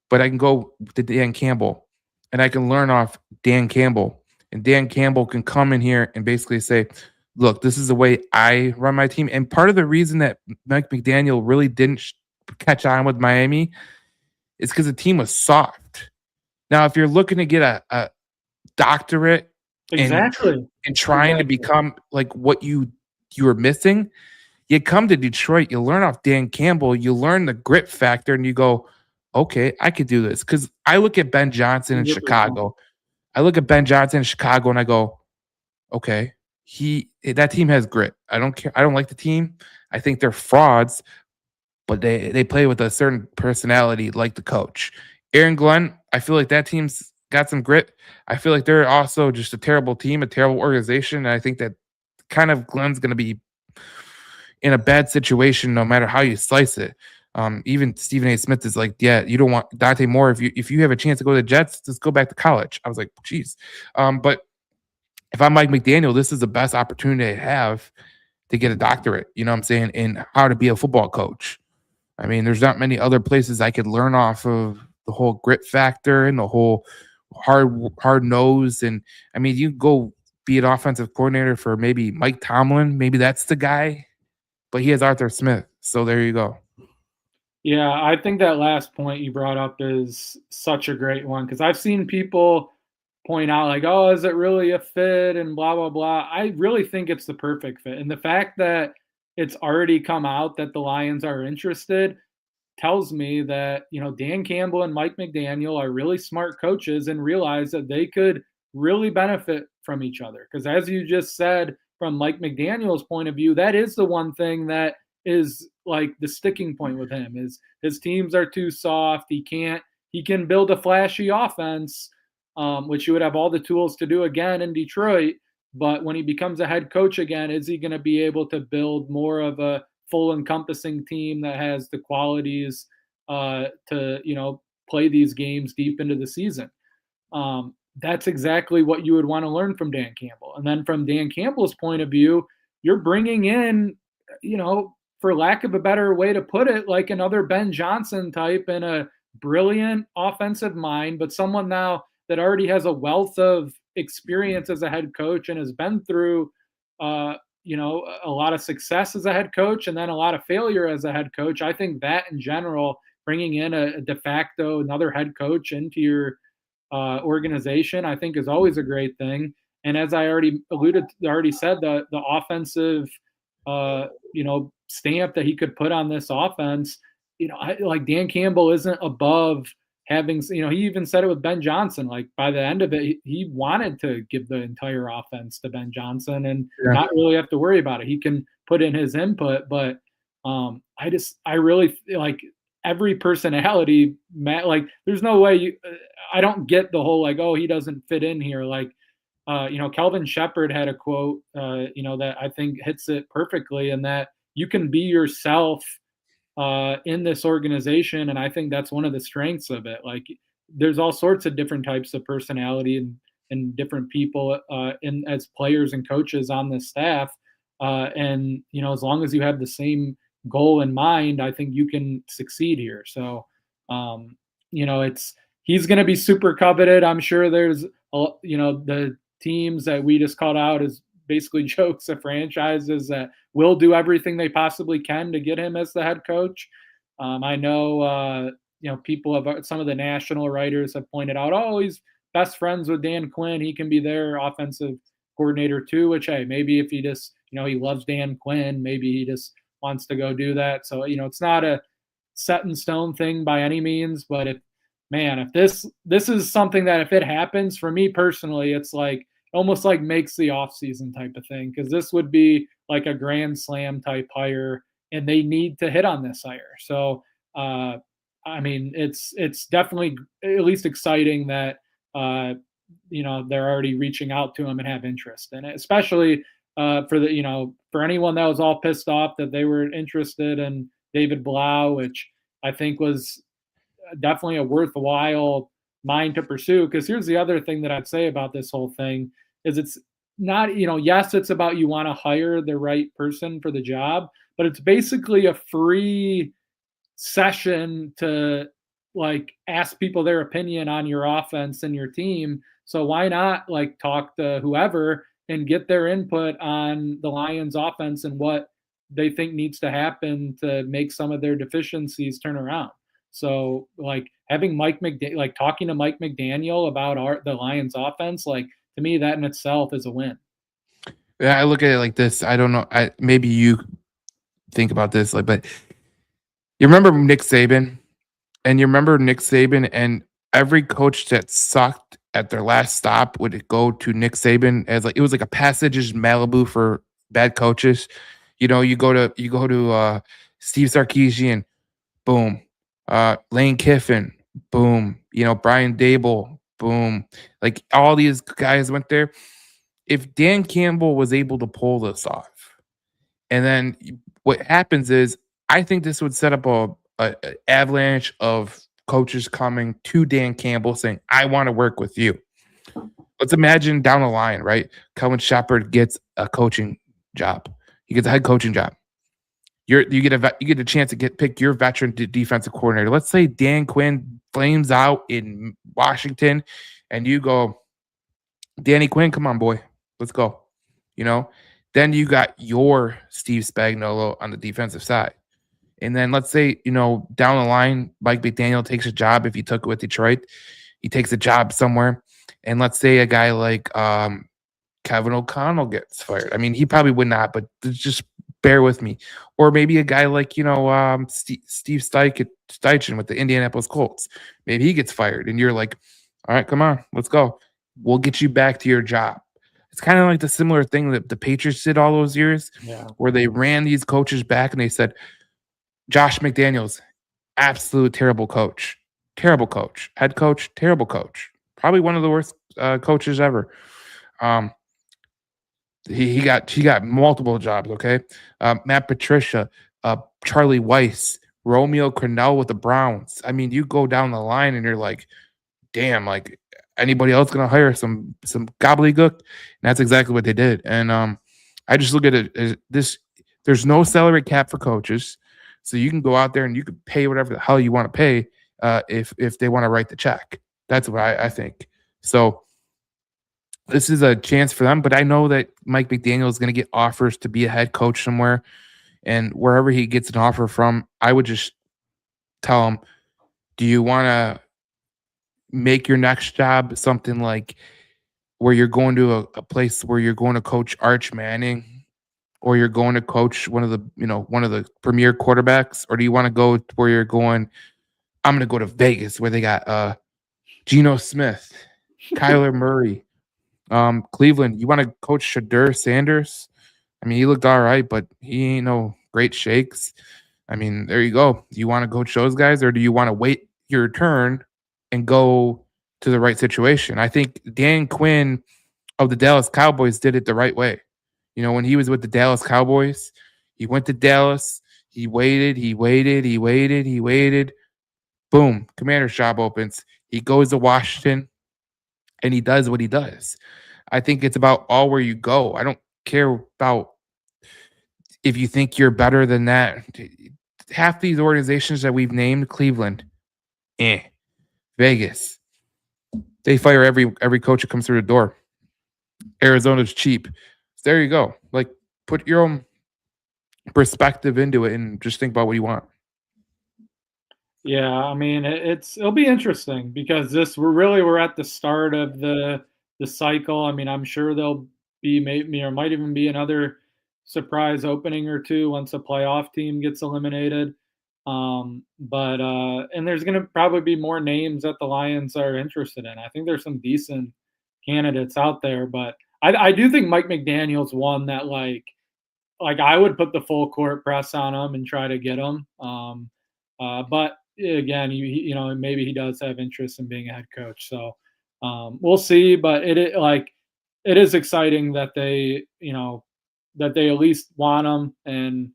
but I can go to Dan Campbell, and I can learn off Dan Campbell, and Dan Campbell can come in here and basically say, "Look, this is the way I run my team." And part of the reason that Mike McDaniel really didn't catch on with Miami is because the team was soft. Now, if you're looking to get a doctorate exactly. and trying to become like what you were missing, you come to Detroit, you learn off Dan Campbell, you learn the grit factor, and you go, okay, I could do this. Because I look at Ben Johnson in 100%. Chicago. I look at Ben Johnson in Chicago and I go, okay, that team has grit. I don't care. I don't like the team. I think they're frauds, but they play with a certain personality like the coach. Aaron Glenn, I feel like that team's got some grit. I feel like they're also just a terrible team, a terrible organization. And I think that kind of Glenn's going to be in a bad situation no matter how you slice it. Even Stephen A. Smith is like, yeah, you don't want Dante Moore. If you have a chance to go to the Jets, just go back to college. I was like, geez. But if I'm Mike McDaniel, this is the best opportunity I have to get a doctorate, you know what I'm saying, in how to be a football coach. I mean, there's not many other places I could learn off of the whole grit factor and the whole hard nose. And I mean, you go be an offensive coordinator for maybe Mike Tomlin. Maybe that's the guy, but he has Arthur Smith. So there you go. Yeah, I think that last point you brought up is such a great one because I've seen people point out like, oh, is it really a fit and blah, blah, blah. I really think it's the perfect fit. And the fact that it's already come out that the Lions are interested tells me that, Dan Campbell and Mike McDaniel are really smart coaches and realize that they could really benefit from each other. Because as you just said, from Mike McDaniel's point of view, that is the one thing that is like the sticking point with him is his teams are too soft. He can build a flashy offense, which you would have all the tools to do again in Detroit. But when he becomes a head coach again, is he going to be able to build more of a full encompassing team that has the qualities to play these games deep into the season? That's exactly what you would want to learn from Dan Campbell. And then from Dan Campbell's point of view, you're bringing in, for lack of a better way to put it, like another Ben Johnson type and a brilliant offensive mind, but someone now that already has a wealth of experience as a head coach and has been through a lot of success as a head coach and then a lot of failure as a head coach. I think that in general, bringing in a de facto another head coach into your organization, I think is always a great thing. And as I already said, the offensive stamp that he could put on this offense, like Dan Campbell isn't above having, he even said it with Ben Johnson, like by the end of it, he wanted to give the entire offense to Ben Johnson and not really have to worry about it. He can put in his input, but I really feel like every personality, like there's no way I don't get the whole, like, oh, he doesn't fit in here. Like, Kelvin Shepard had a quote, that I think hits it perfectly, and that you can be yourself in this organization. And I think that's one of the strengths of it. Like there's all sorts of different types of personality and different people as players and coaches on this staff. And, as long as you have the same goal in mind, I think you can succeed here. So, he's going to be super coveted. I'm sure there's, the teams that we just called out as basically jokes of franchises that will do everything they possibly can to get him as the head coach. I know, some of the national writers have pointed out, oh, he's best friends with Dan Quinn. He can be their offensive coordinator too, which, hey, maybe if he just, he loves Dan Quinn, maybe he just wants to go do that. So, it's not a set in stone thing by any means, but if man, if this is something that if it happens for me personally, it's like almost like makes the offseason type of thing, because this would be like a grand slam type hire, and they need to hit on this hire. So I mean, it's definitely at least exciting that they're already reaching out to him and have interest in it, especially for anyone that was all pissed off that they were interested in David Blau, which I think was definitely a worthwhile mind to pursue. Because here's the other thing that I'd say about this whole thing is it's not, yes, it's about you want to hire the right person for the job, but it's basically a free session to like ask people their opinion on your offense and your team. So why not like talk to whoever and get their input on the Lions offense and what they think needs to happen to make some of their deficiencies turn around. So like having talking to Mike McDaniel about the Lions offense, like to me that in itself is a win. Yeah, I look at it like this. I don't know. Maybe you think about this, like, but you remember Nick Saban, and every coach that sucked at their last stop would go to Nick Saban as like it was like a Passages Malibu for bad coaches. You go to Steve Sarkisian, boom. Lane Kiffin, boom. Brian Dable, boom. Like all these guys went there. If Dan Campbell was able to pull this off, and then what happens is, I think this would set up a avalanche of coaches coming to Dan Campbell saying, "I want to work with you." Let's imagine down the line, right? Kellen Shepard gets a coaching job. He gets a head coaching job. You get a chance to pick your veteran defensive coordinator. Let's say Dan Quinn flames out in Washington, and you go, Danny Quinn, come on, boy, let's go. Then you got your Steve Spagnuolo on the defensive side. And then let's say, down the line, Mike McDaniel takes a job. If he took it with Detroit, he takes a job somewhere. And let's say a guy like Kevin O'Connell gets fired. I mean, he probably would not, but just bear with me. Or maybe a guy like, Steve Steichen with the Indianapolis Colts. Maybe he gets fired. And you're like, all right, come on, let's go. We'll get you back to your job. It's kind of like the similar thing that the Patriots did all those years, where they ran these coaches back and they said, Josh McDaniels, absolute terrible coach, head coach, terrible coach, probably one of the worst coaches ever. He got multiple jobs. Okay, Matt Patricia, Charlie Weiss, Romeo Crennel with the Browns. I mean, you go down the line and you're like, damn, like anybody else gonna hire some gobbledygook? And that's exactly what they did. And I just look at it as this: there's no salary cap for coaches, so you can go out there and you can pay whatever the hell you want to pay if they want to write the check. That's what I think. So this is a chance for them, but I know that Mike McDaniel is going to get offers to be a head coach somewhere, and wherever he gets an offer from, I would just tell him, do you want to make your next job something like where you're going to a place where you're going to coach Arch Manning, or you're going to coach one of the premier quarterbacks, or do you want to go where you're going, I'm going to go to Vegas where they got Geno Smith, Kyler Murray, Cleveland, you want to coach Shadur Sanders? I mean, he looked all right, but he ain't no great shakes. I mean, there you go. Do you want to coach those guys, or do you want to wait your turn and go to the right situation? I think Dan Quinn of the Dallas Cowboys did it the right way. When he was with the Dallas Cowboys, he went to Dallas, he waited. Boom, commander's job opens. He goes to Washington, and he does what he does. I think it's about all where you go. I don't care about if you think you're better than that. Half these organizations that we've named, Cleveland, Vegas, they fire every coach that comes through the door. Arizona's cheap. So there you go. Like, put your own perspective into it and just think about what you want. Yeah, I mean, it'll be interesting because we're at the start of the cycle. I mean, I'm sure there'll be might even be another surprise opening or two once a playoff team gets eliminated. And there's going to probably be more names that the Lions are interested in. I think there's some decent candidates out there, but I do think Mike McDaniel's one that like I would put the full court press on him and try to get him. But again, you know, maybe he does have interest in being a head coach. So we'll see. But it is exciting that they, you know, that they at least want him, and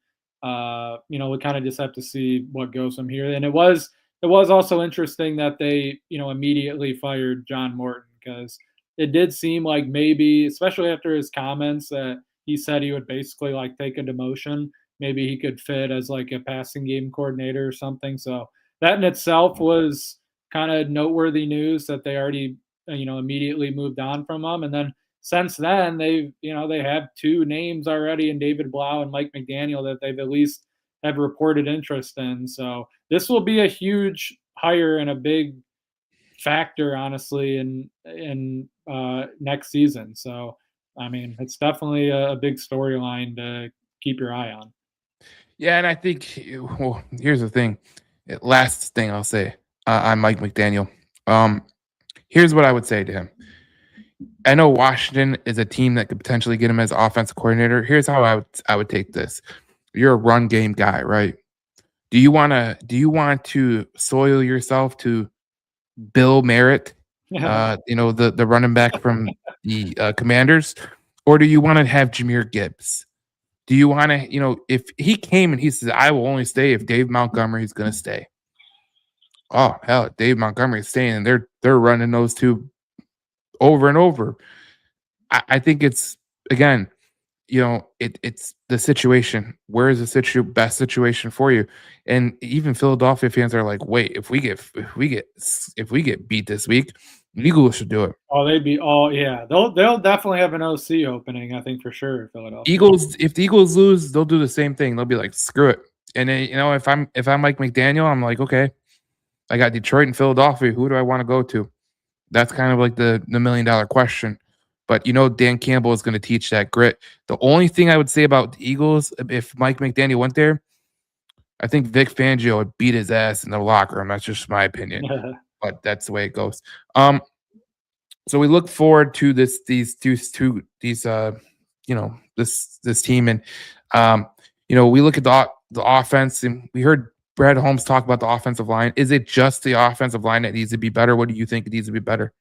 you know, we kind of just have to see what goes from here. And it was also interesting that they, you know, immediately fired John Morton, because it did seem like maybe, especially after his comments that he said he would basically like take a demotion, maybe he could fit as like a passing game coordinator or something. So that in itself was kind of noteworthy news that they already, you know, immediately moved on from him. And then since then, they've, you know, they have two names already in David Blau and Mike McDaniel that they've at least have reported interest in. So this will be a huge hire and a big factor, honestly, in next season. So I mean, it's definitely a big storyline to keep your eye on. Yeah, and I think, well, here's the thing. Last thing I'll say on Mike McDaniel. Here's what I would say to him. I know Washington is a team that could potentially get him as offensive coordinator. Here's how I would take this. You're a run game guy, right? Do you want to soil yourself to Bill Merritt, you know, the running back from the Commanders, or do you want to have Jahmyr Gibbs? Do you want to, you know, if he came and he says, I will only stay if Dave Montgomery is going to stay. Oh, hell, Dave Montgomery is staying, and they're running those two over and over. I think it's, again, you know, it's the situation. Where is the best situation for you? And even Philadelphia fans are like, wait, if we get beat this week, the Eagles should do it. Oh, they'd be all, yeah. They'll definitely have an OC opening, I think, for sure. Philadelphia. If the Eagles lose, they'll do the same thing. They'll be like, screw it. And then, you know, if I'm Mike McDaniel, I'm like, okay, I got Detroit and Philadelphia. Who do I want to go to? That's kind of like the $1 million question. But, you know, Dan Campbell is going to teach that grit. The only thing I would say about the Eagles, if Mike McDaniel went there, I think Vic Fangio would beat his ass in the locker room. That's just my opinion. But that's the way it goes. So we look forward to these you know, this team, and you know, we look at the offense, and we heard Brad Holmes talk about the offensive line. Is it just the offensive line that needs to be better? What do you think it needs to be better?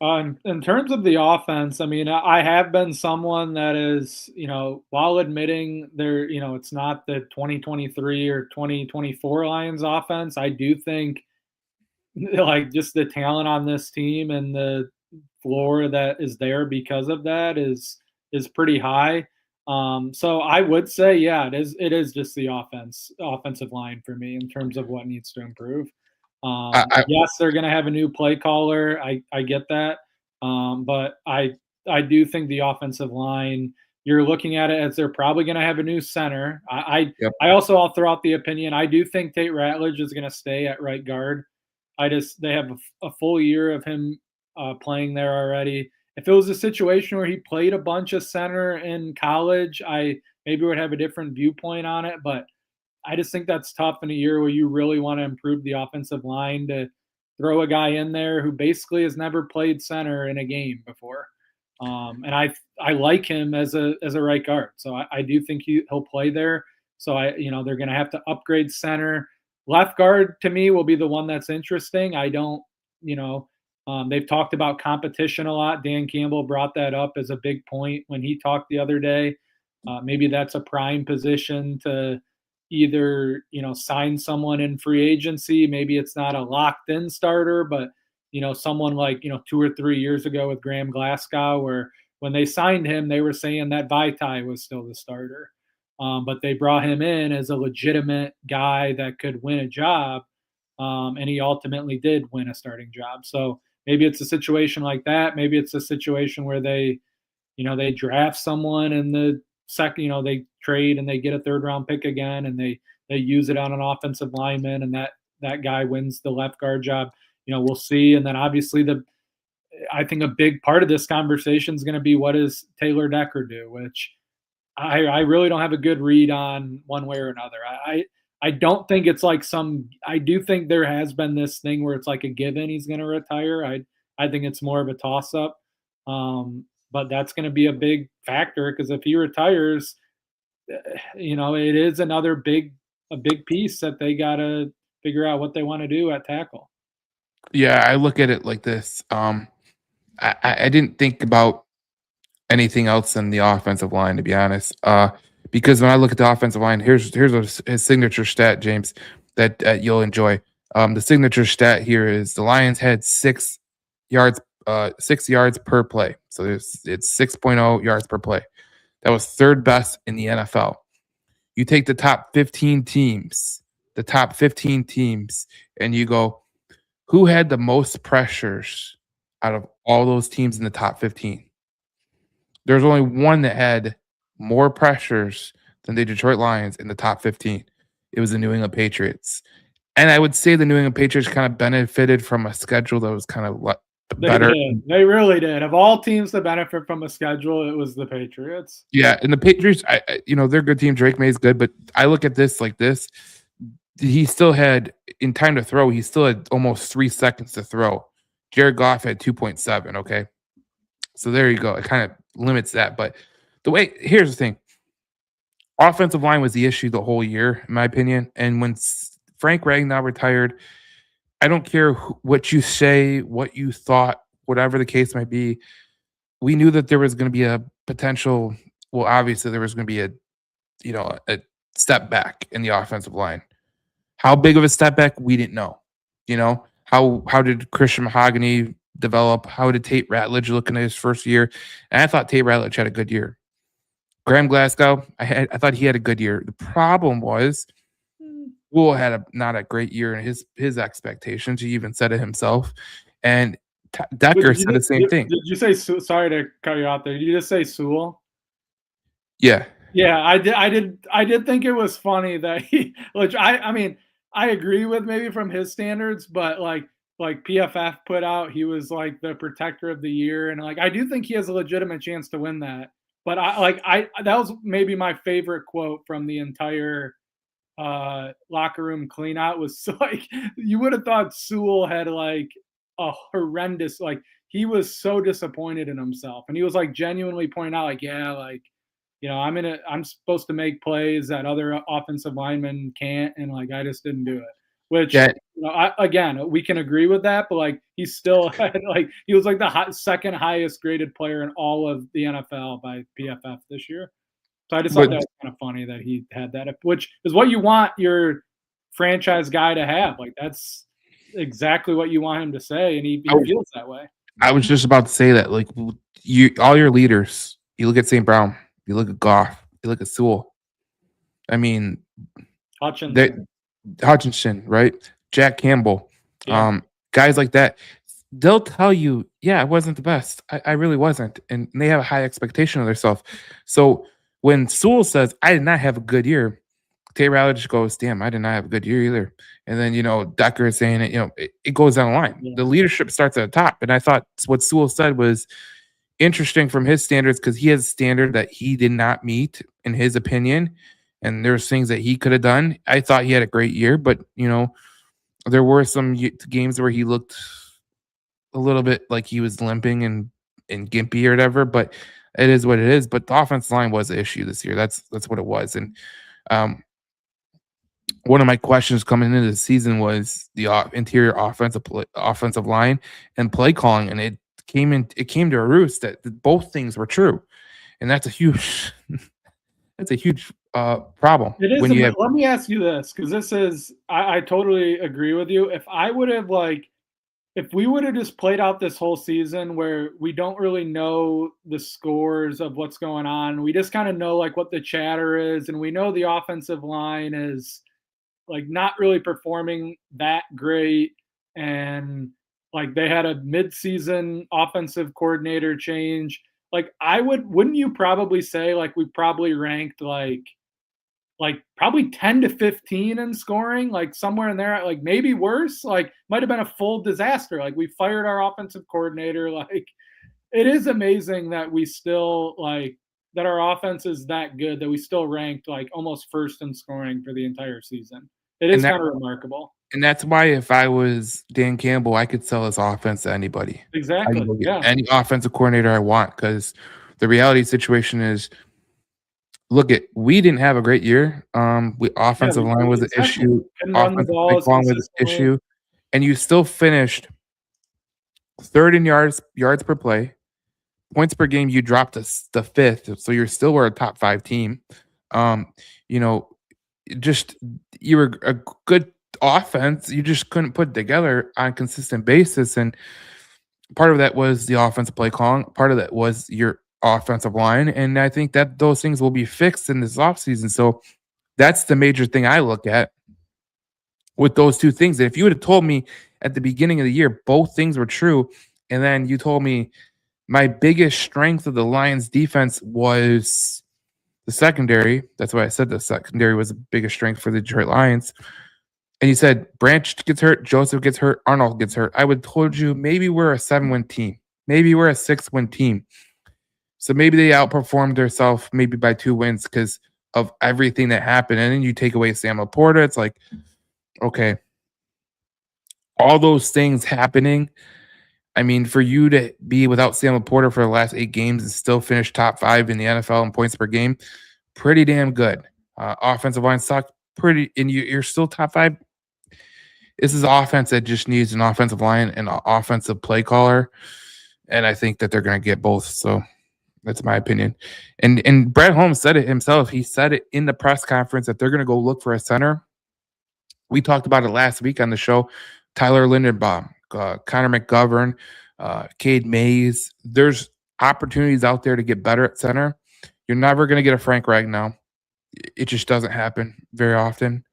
In terms of the offense, I mean, I have been someone that is, you know, while admitting there, you know, it's not the 2023 or 2024 Lions offense, I do think like just the talent on this team and the floor that is there because of that is pretty high. So I would say, yeah, it is just the offensive line for me in terms of what needs to improve. Yes, they're going to have a new play caller. I get that. But I do think the offensive line, you're looking at it as they're probably going to have a new center. I also, I'll throw out the opinion, I do think Tate Ratledge is going to stay at right guard. They have a full year of him playing there already. If it was a situation where he played a bunch of center in college, I maybe would have a different viewpoint on it. But I just think that's tough in a year where you really want to improve the offensive line to throw a guy in there who basically has never played center in a game before. And I like him as a right guard. So I do think he'll play there. So they're going to have to upgrade center. Left guard to me will be the one that's interesting. I don't, they've talked about competition a lot. Dan Campbell brought that up as a big point when he talked the other day. Maybe that's a prime position to either, sign someone in free agency. Maybe it's not a locked in starter, but, someone like, 2 or 3 years ago with Graham Glasgow, where when they signed him, they were saying that Vaitai was still the starter. But they brought him in as a legitimate guy that could win a job. And he ultimately did win a starting job. So maybe it's a situation like that. Maybe it's a situation where they draft someone in the second, they trade and they get a 3rd round pick again, and they use it on an offensive lineman, and that guy wins the left guard job. We'll see. And then obviously I think a big part of this conversation is going to be, what does Taylor Decker do, which I really don't have a good read on one way or another. I don't think it's like I do think there has been this thing where it's like a given he's going to retire. I think it's more of a toss up. But that's going to be a big factor because if he retires, it is a big piece that they got to figure out what they want to do at tackle. Yeah, I look at it like this. I didn't think about anything else than the offensive line, to be honest. Because when I look at the offensive line, here's his signature stat, James, that you'll enjoy. The signature stat here is the Lions had 6 yards, 6 yards per play. So it's 6.0 yards per play. That was third best in the NFL. You take the top 15 teams, and you go, who had the most pressures out of all those teams in the top 15? There's only one that had more pressures than the Detroit Lions in the top 15. It was the New England Patriots. And I would say the New England Patriots kind of benefited from a schedule that was kind of better. They really did. Of all teams to benefit from a schedule, it was the Patriots. Yeah, and the Patriots, they're a good team. Drake May's good, but I look at this like this. He still had, in time to throw, he still had almost 3 seconds to throw. Jared Goff had 2.7, okay? So there you go. It kind of limits that. But here's the thing. Offensive line was the issue the whole year, in my opinion. And when Frank Ragnow retired, I don't care what you say, what you thought, whatever the case might be. We knew that there was going to be a potential. Well, obviously there was going to be a step back in the offensive line. How big of a step back, we didn't know. How did Christian Mahogany develop? How did Tate Ratledge look in his first year? And I thought Tate Ratledge had a good year. Graham Glasgow, I thought he had a good year. The problem was Will had not a great year in his expectations. He even said it himself. And Decker said the same thing. Did you say, sorry to cut you out there, did you just say Sewell? Yeah. Yeah, I did think it was funny that which I mean, I agree with maybe from his standards, but like PFF put out, he was like the protector of the year. And like, I do think he has a legitimate chance to win that. But that was maybe my favorite quote from the entire locker room cleanout was like, you would have thought Sewell had like a horrendous, like he was so disappointed in himself. And he was like genuinely pointing out like, yeah, like, I'm supposed to make plays that other offensive linemen can't. And like, I just didn't do it, which, again, we can agree with that, but like, he still had like, he was like the second highest graded player in all of the NFL by PFF this year. So I just thought that was kind of funny that he had that, which is what you want your franchise guy to have. Like, that's exactly what you want him to say. And he feels that way. I was just about to say that, like, all your leaders, you look at St. Brown, you look at Goff, you look at Sewell. I mean, Hutchinson, right? Jack Campbell, guys like that. They'll tell you, yeah, I wasn't the best. I really wasn't. And they have a high expectation of themselves. So when Sewell says, I did not have a good year, Tate Ratledge goes, damn, I did not have a good year either. And then, Decker is saying it, it goes down the line. Yeah. The leadership starts at the top. And I thought what Sewell said was interesting from his standards because he has a standard that he did not meet, in his opinion. And there's things that he could have done. I thought he had a great year, but, there were some games where he looked a little bit like he was limping and gimpy or whatever, but it is what it is. But the offensive line was an issue this year. That's what it was. And one of my questions coming into the season was the interior offensive line and play calling, and it came to a roost that both things were true, and that's a huge problem. It is. Let me ask you this, because this is I totally agree with you. If we would have just played out this whole season where we don't really know the scores of what's going on, we just kind of know like what the chatter is, and we know the offensive line is like not really performing that great, and like they had a mid-season offensive coordinator change. Like wouldn't you probably say like we probably ranked like probably 10 to 15 in scoring, like somewhere in there, like maybe worse, like might have been a full disaster. Like we fired our offensive coordinator. Like it is amazing that we still like that our offense is that good that we still ranked like almost first in scoring for the entire season. It is And that kind of remarkable. and that's why if I was Dan Campbell, I could sell his offense to anybody. I can Exactly. go get Yeah. any offensive coordinator I want because the reality situation is, look at we didn't have a great year. We Yeah. offensive line was an Exactly. issue. Couldn't run the Offensive play ball as calling was an consistently. issue, and you still finished third in yards per play, points per game. You dropped to the fifth, so you're still were a top 5 team. You know, just you were a good offense. You just couldn't put it together on a consistent basis, and part of that was the offensive play calling. Part of that was your offensive line, and I think that those things will be fixed in this offseason. So that's the major thing I look at with those two things. And if you would have told me at the beginning of the year both things were true, and then you told me my biggest strength of the Lions defense was the secondary, that's why I said the secondary was the biggest strength for the Detroit Lions. And you said Branch gets hurt, Joseph gets hurt, Arnold gets hurt. I would have told you maybe we're a 7-win team. Maybe we're a 6-win team. So maybe they outperformed themselves maybe by 2 wins because of everything that happened. And then you take away Sam Laporta. It's like, okay, all those things happening. I mean, for you to be without Sam Laporta for the last 8 games and still finish top 5 in the NFL in points per game, pretty damn good. Offensive line sucked pretty, and you're still top 5. This is offense that just needs an offensive line and an offensive play caller, and I think that they're going to get both. So that's my opinion. And Brett Holmes said it himself. He said it in the press conference that they're going to go look for a center. We talked about it last week on the show. Tyler Linderbaum, Connor McGovern, Cade Mays. There's opportunities out there to get better at center. You're never going to get a Frank Ragnow. It just doesn't happen very often.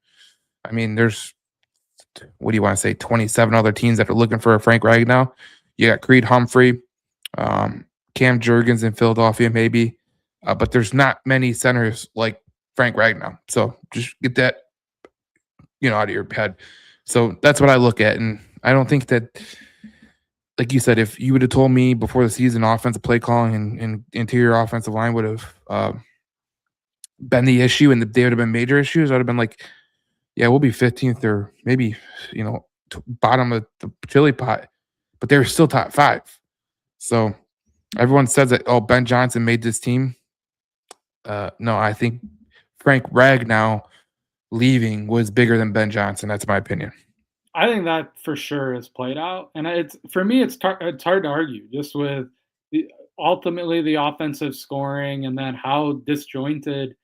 I mean, there's, what do you want to say, 27 other teams that are looking for a Frank Ragnow. You got Creed Humphrey, Cam Jurgens in Philadelphia, maybe. But there's not many centers like Frank Ragnow. So just get that, out of your head. So that's what I look at. And I don't think that, like you said, if you would have told me before the season offensive play calling and interior offensive line would have been the issue and they would have been major issues, I'd have been like, yeah, we'll be 15th or maybe, bottom of the chili pot. But they were still top 5. So everyone says that, oh, Ben Johnson made this team. No, I think Frank Ragnow leaving was bigger than Ben Johnson. That's my opinion. I think that for sure is played out, and it's for me. It's hard to argue just with ultimately the offensive scoring and then how disjointed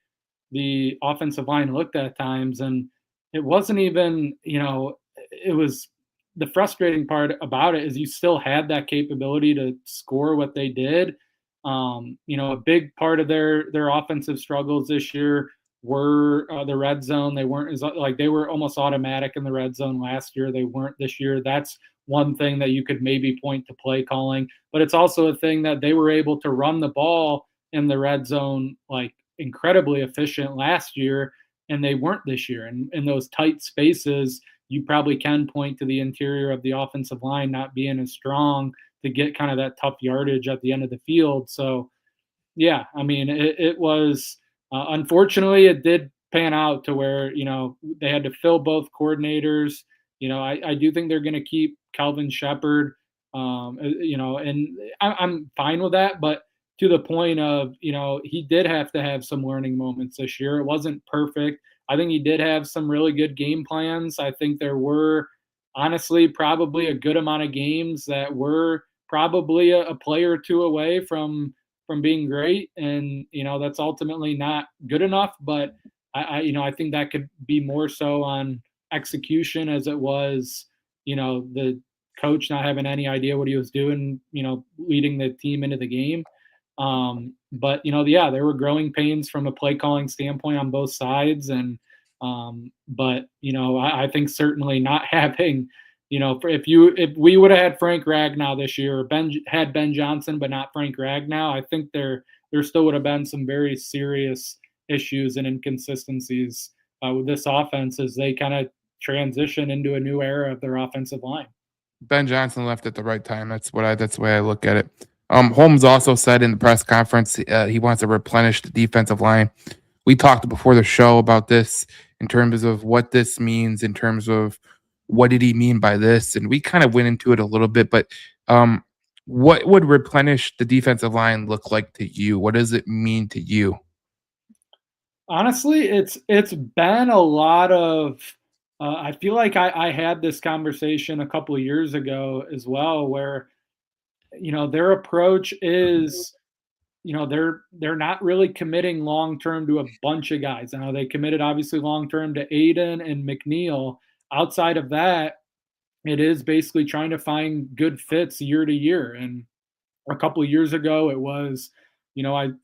the offensive line looked at times, and it wasn't even it was the frustrating part about it is you still had that capability to score what they did. A big part of their offensive struggles this year were the red zone. They weren't they were almost automatic in the red zone last year. They weren't this year. That's one thing that you could maybe point to play calling, but it's also a thing that they were able to run the ball in the red zone like incredibly efficient last year, and they weren't this year. And in those tight spaces, you probably can point to the interior of the offensive line not being as strong to get kind of that tough yardage at the end of the field. So, yeah, I mean, it was unfortunately it did pan out to where they had to fill both coordinators. I do think they're going to keep Calvin Shepard. And I'm fine with that, but to the point of he did have to have some learning moments this year. It wasn't perfect. I think he did have some really good game plans. I think there were honestly probably a good amount of games that were probably a player or two away from being great, and that's ultimately not good enough. But I think that could be more so on execution as it was the coach not having any idea what he was doing, leading the team into the game. But there were growing pains from a play calling standpoint on both sides, and but I think certainly not having if we would have had Frank Ragnow this year, or Ben Johnson, but not Frank Ragnow, I think there still would have been some very serious issues and inconsistencies with this offense as they kind of transition into a new era of their offensive line. Ben Johnson left at the right time. That's the way I look at it. Holmes also said in the press conference he wants to replenish the defensive line. We talked before the show about this in terms of what this means, in terms of what did he mean by this, and we kind of went into it a little bit. But what would replenish the defensive line look like to you? What does it mean to you? Honestly, it's been a lot of. I feel like I had this conversation a couple of years ago as well, where their approach is they're not really committing long term to a bunch of guys. I know they committed obviously long term to Aiden and McNeil. Outside of that, it is basically trying to find good fits year to year. And a couple of years ago, it was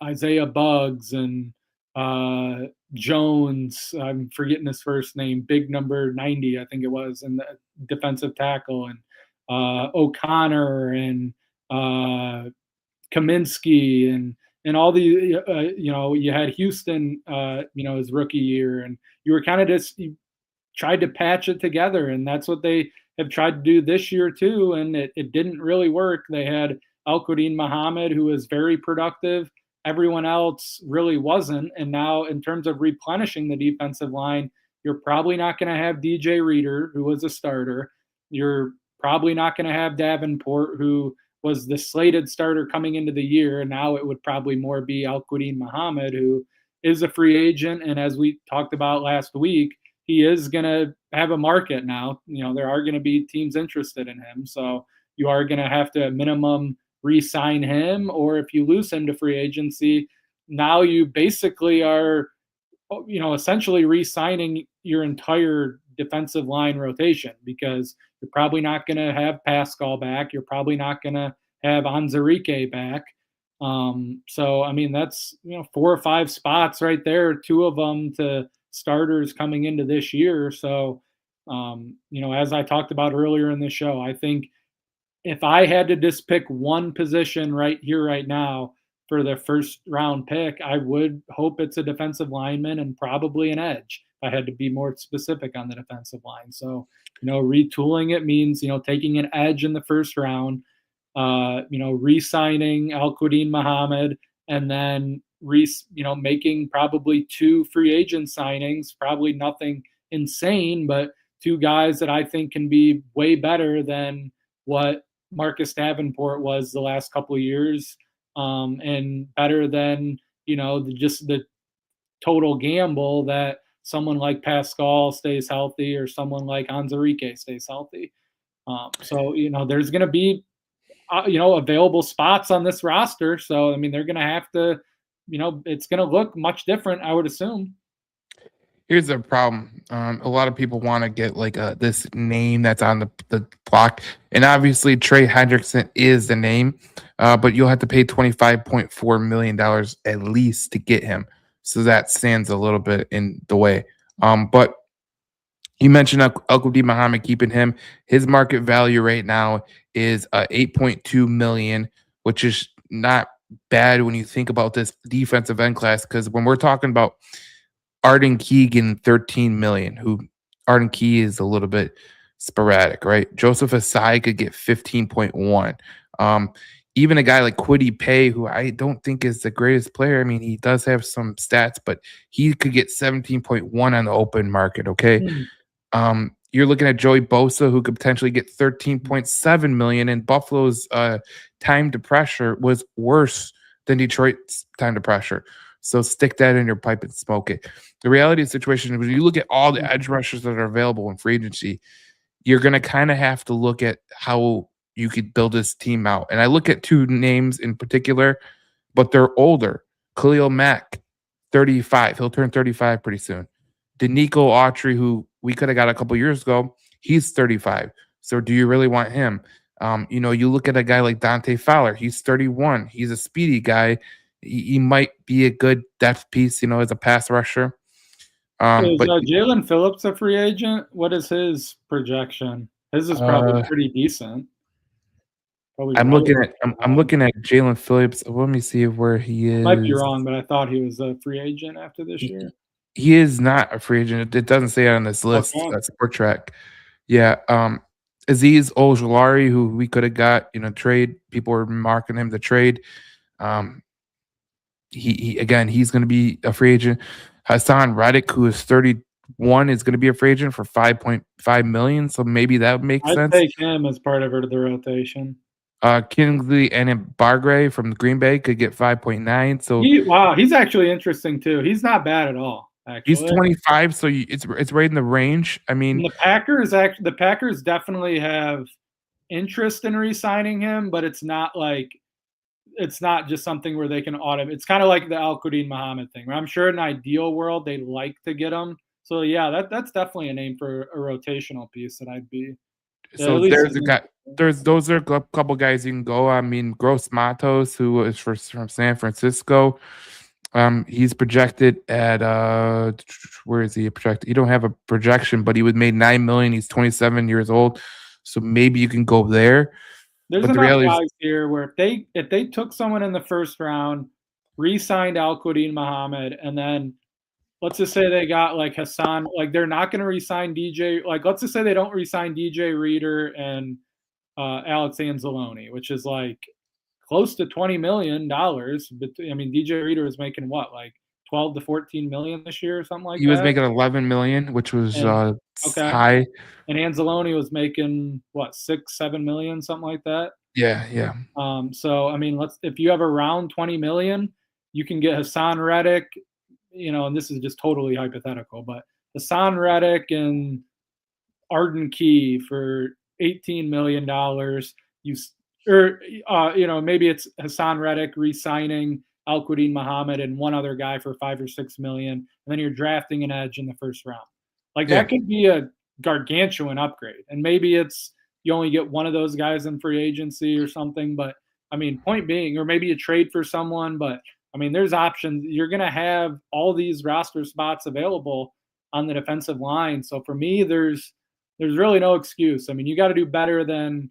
Isaiah Buggs and Jones. I'm forgetting his first name. Big number 90, I think it was, and the defensive tackle, and O'Connor and Kaminsky and all the you had Houston his rookie year, and you were kind of just you tried to patch it together, and that's what they have tried to do this year too, and it didn't really work. They had Al-Quadin Muhammad, who was very productive. Everyone else really wasn't. And now in terms of replenishing the defensive line, you're probably not going to have DJ Reader, who was a starter. You're probably not going to have Davenport, who was the slated starter coming into the year. And now it would probably more be Al-Quadin Muhammad, who is a free agent. And as we talked about last week, he is going to have a market now. There are going to be teams interested in him. So you are going to have to minimum re-sign him, or if you lose him to free agency, now you basically are, essentially re-signing your entire defensive line rotation, because you're probably not going to have Pascal back. You're probably not going to have Anzarike back. So, I mean, that's, 4 or 5 spots right there, 2 of them to starters coming into this year. So, as I talked about earlier in the show, I think if I had to just pick one position right here, right now for the first round pick, I would hope it's a defensive lineman and probably an edge. If I had to be more specific on the defensive line. So, retooling it means, taking an edge in the first round, re-signing Al-Quadin Muhammad, and then making probably 2 free agent signings, probably nothing insane, but 2 guys that I think can be way better than what Marcus Davenport was the last couple of years, and better than, just the total gamble that someone like Pascal stays healthy or someone like Anzarike stays healthy. So, there's going to be, available spots on this roster. So, I mean, they're going to have to, it's going to look much different, I would assume. Here's the problem. A lot of people want to get like this name that's on the block, and obviously Trey Hendrickson is the name, but you'll have to pay $25.4 million at least to get him. So that stands a little bit in the way. But you mentioned Al-Quadin Muhammad, keeping him. His market value right now is $8.2 million, which is not bad when you think about this defensive end class. Because when we're talking about Arden Keegan, 13 million, who Arden Key is a little bit sporadic, right? Joseph Asai could get 15.1. Even a guy like Kwity Paye, who I don't think is the greatest player. I mean, he does have some stats, but he could get 17.1 on the open market, okay? You're looking at Joey Bosa, who could potentially get 13.7 million, and Buffalo's time to pressure was worse than Detroit's time to pressure. So stick that in your pipe and smoke it. The reality of the situation is when you look at all the edge rushers that are available in free agency, you're going to kind of have to look at how you could build this team out. And I look at 2 names in particular, but they're older. Khalil Mack, 35. He'll turn 35 pretty soon. Danico Autry, who we could have got a couple years ago, he's 35. So do you really want him? You look at a guy like Dante Fowler. He's 31. He's a speedy guy. He might be a good depth piece, as a pass rusher. But Jalen Phillips a free agent? What is his projection? His is probably pretty decent. I'm looking at Jalen Phillips. Let me see where he is. Might be wrong, but I thought he was a free agent after this year. He is not a free agent. It doesn't say it on this list. Okay. That's Sport Track. Yeah. Aziz Ojulari, who we could have got in a trade. People were marking him to trade. Um, he again, he's going to be a free agent. Hassan Reddick, who is 31, is going to be a free agent for 5.5 million. So maybe that would make I'd sense. take him as part of the rotation. Kingsley and Bargray from Green Bay could get 5.9. So Wow, he's actually interesting too. He's not bad at all. he's Actually, 25, so it's right in the range. I mean, and the Packers definitely have interest in re-signing him, but it's not just something where they can automate. It's kind of like the Al-Quddin Muhammad thing, where I'm sure in an ideal world they'd like to get him. So yeah, that's definitely a name for a rotational piece that I'd be. so there's a guy. Those are a couple guys you can go. I mean, Gross Matos, who is from San Francisco. He's projected at where is he projected? You don't have a projection, but he was made 9 million. He's 27 years old, so maybe you can go there. There's But the enough reality is, guys here where if they took someone in the first round, re-signed Al-Quddin Muhammad, and then let's just say they got like Hassan, like they're not going to re-sign DJ. Like let's just say they don't re-sign DJ Reader and Alex Anzalone, which is like close to $20 million. But I mean, DJ Reader was making what, like 12 to 14 million this year or something like that. he was making 11 million, which was okay. high. And Anzalone was making what, 6-7 million, something like that. Yeah. So I mean, if you have around 20 million, you can get Hassan Reddick, and this is just totally hypothetical, but Hassan Reddick and Arden Key for $18 million. Maybe it's Hassan Reddick re-signing Al-Quddin Muhammad and one other guy for 5 or 6 million, and then you're drafting an edge in the first round. That could be a gargantuan upgrade, and maybe it's you only get one of those guys in free agency or something. But I mean, point being, or maybe you trade for someone. But I mean, there's options. You're going to have all these roster spots available on the defensive line. So for me, there's really no excuse. I mean, you got to do better than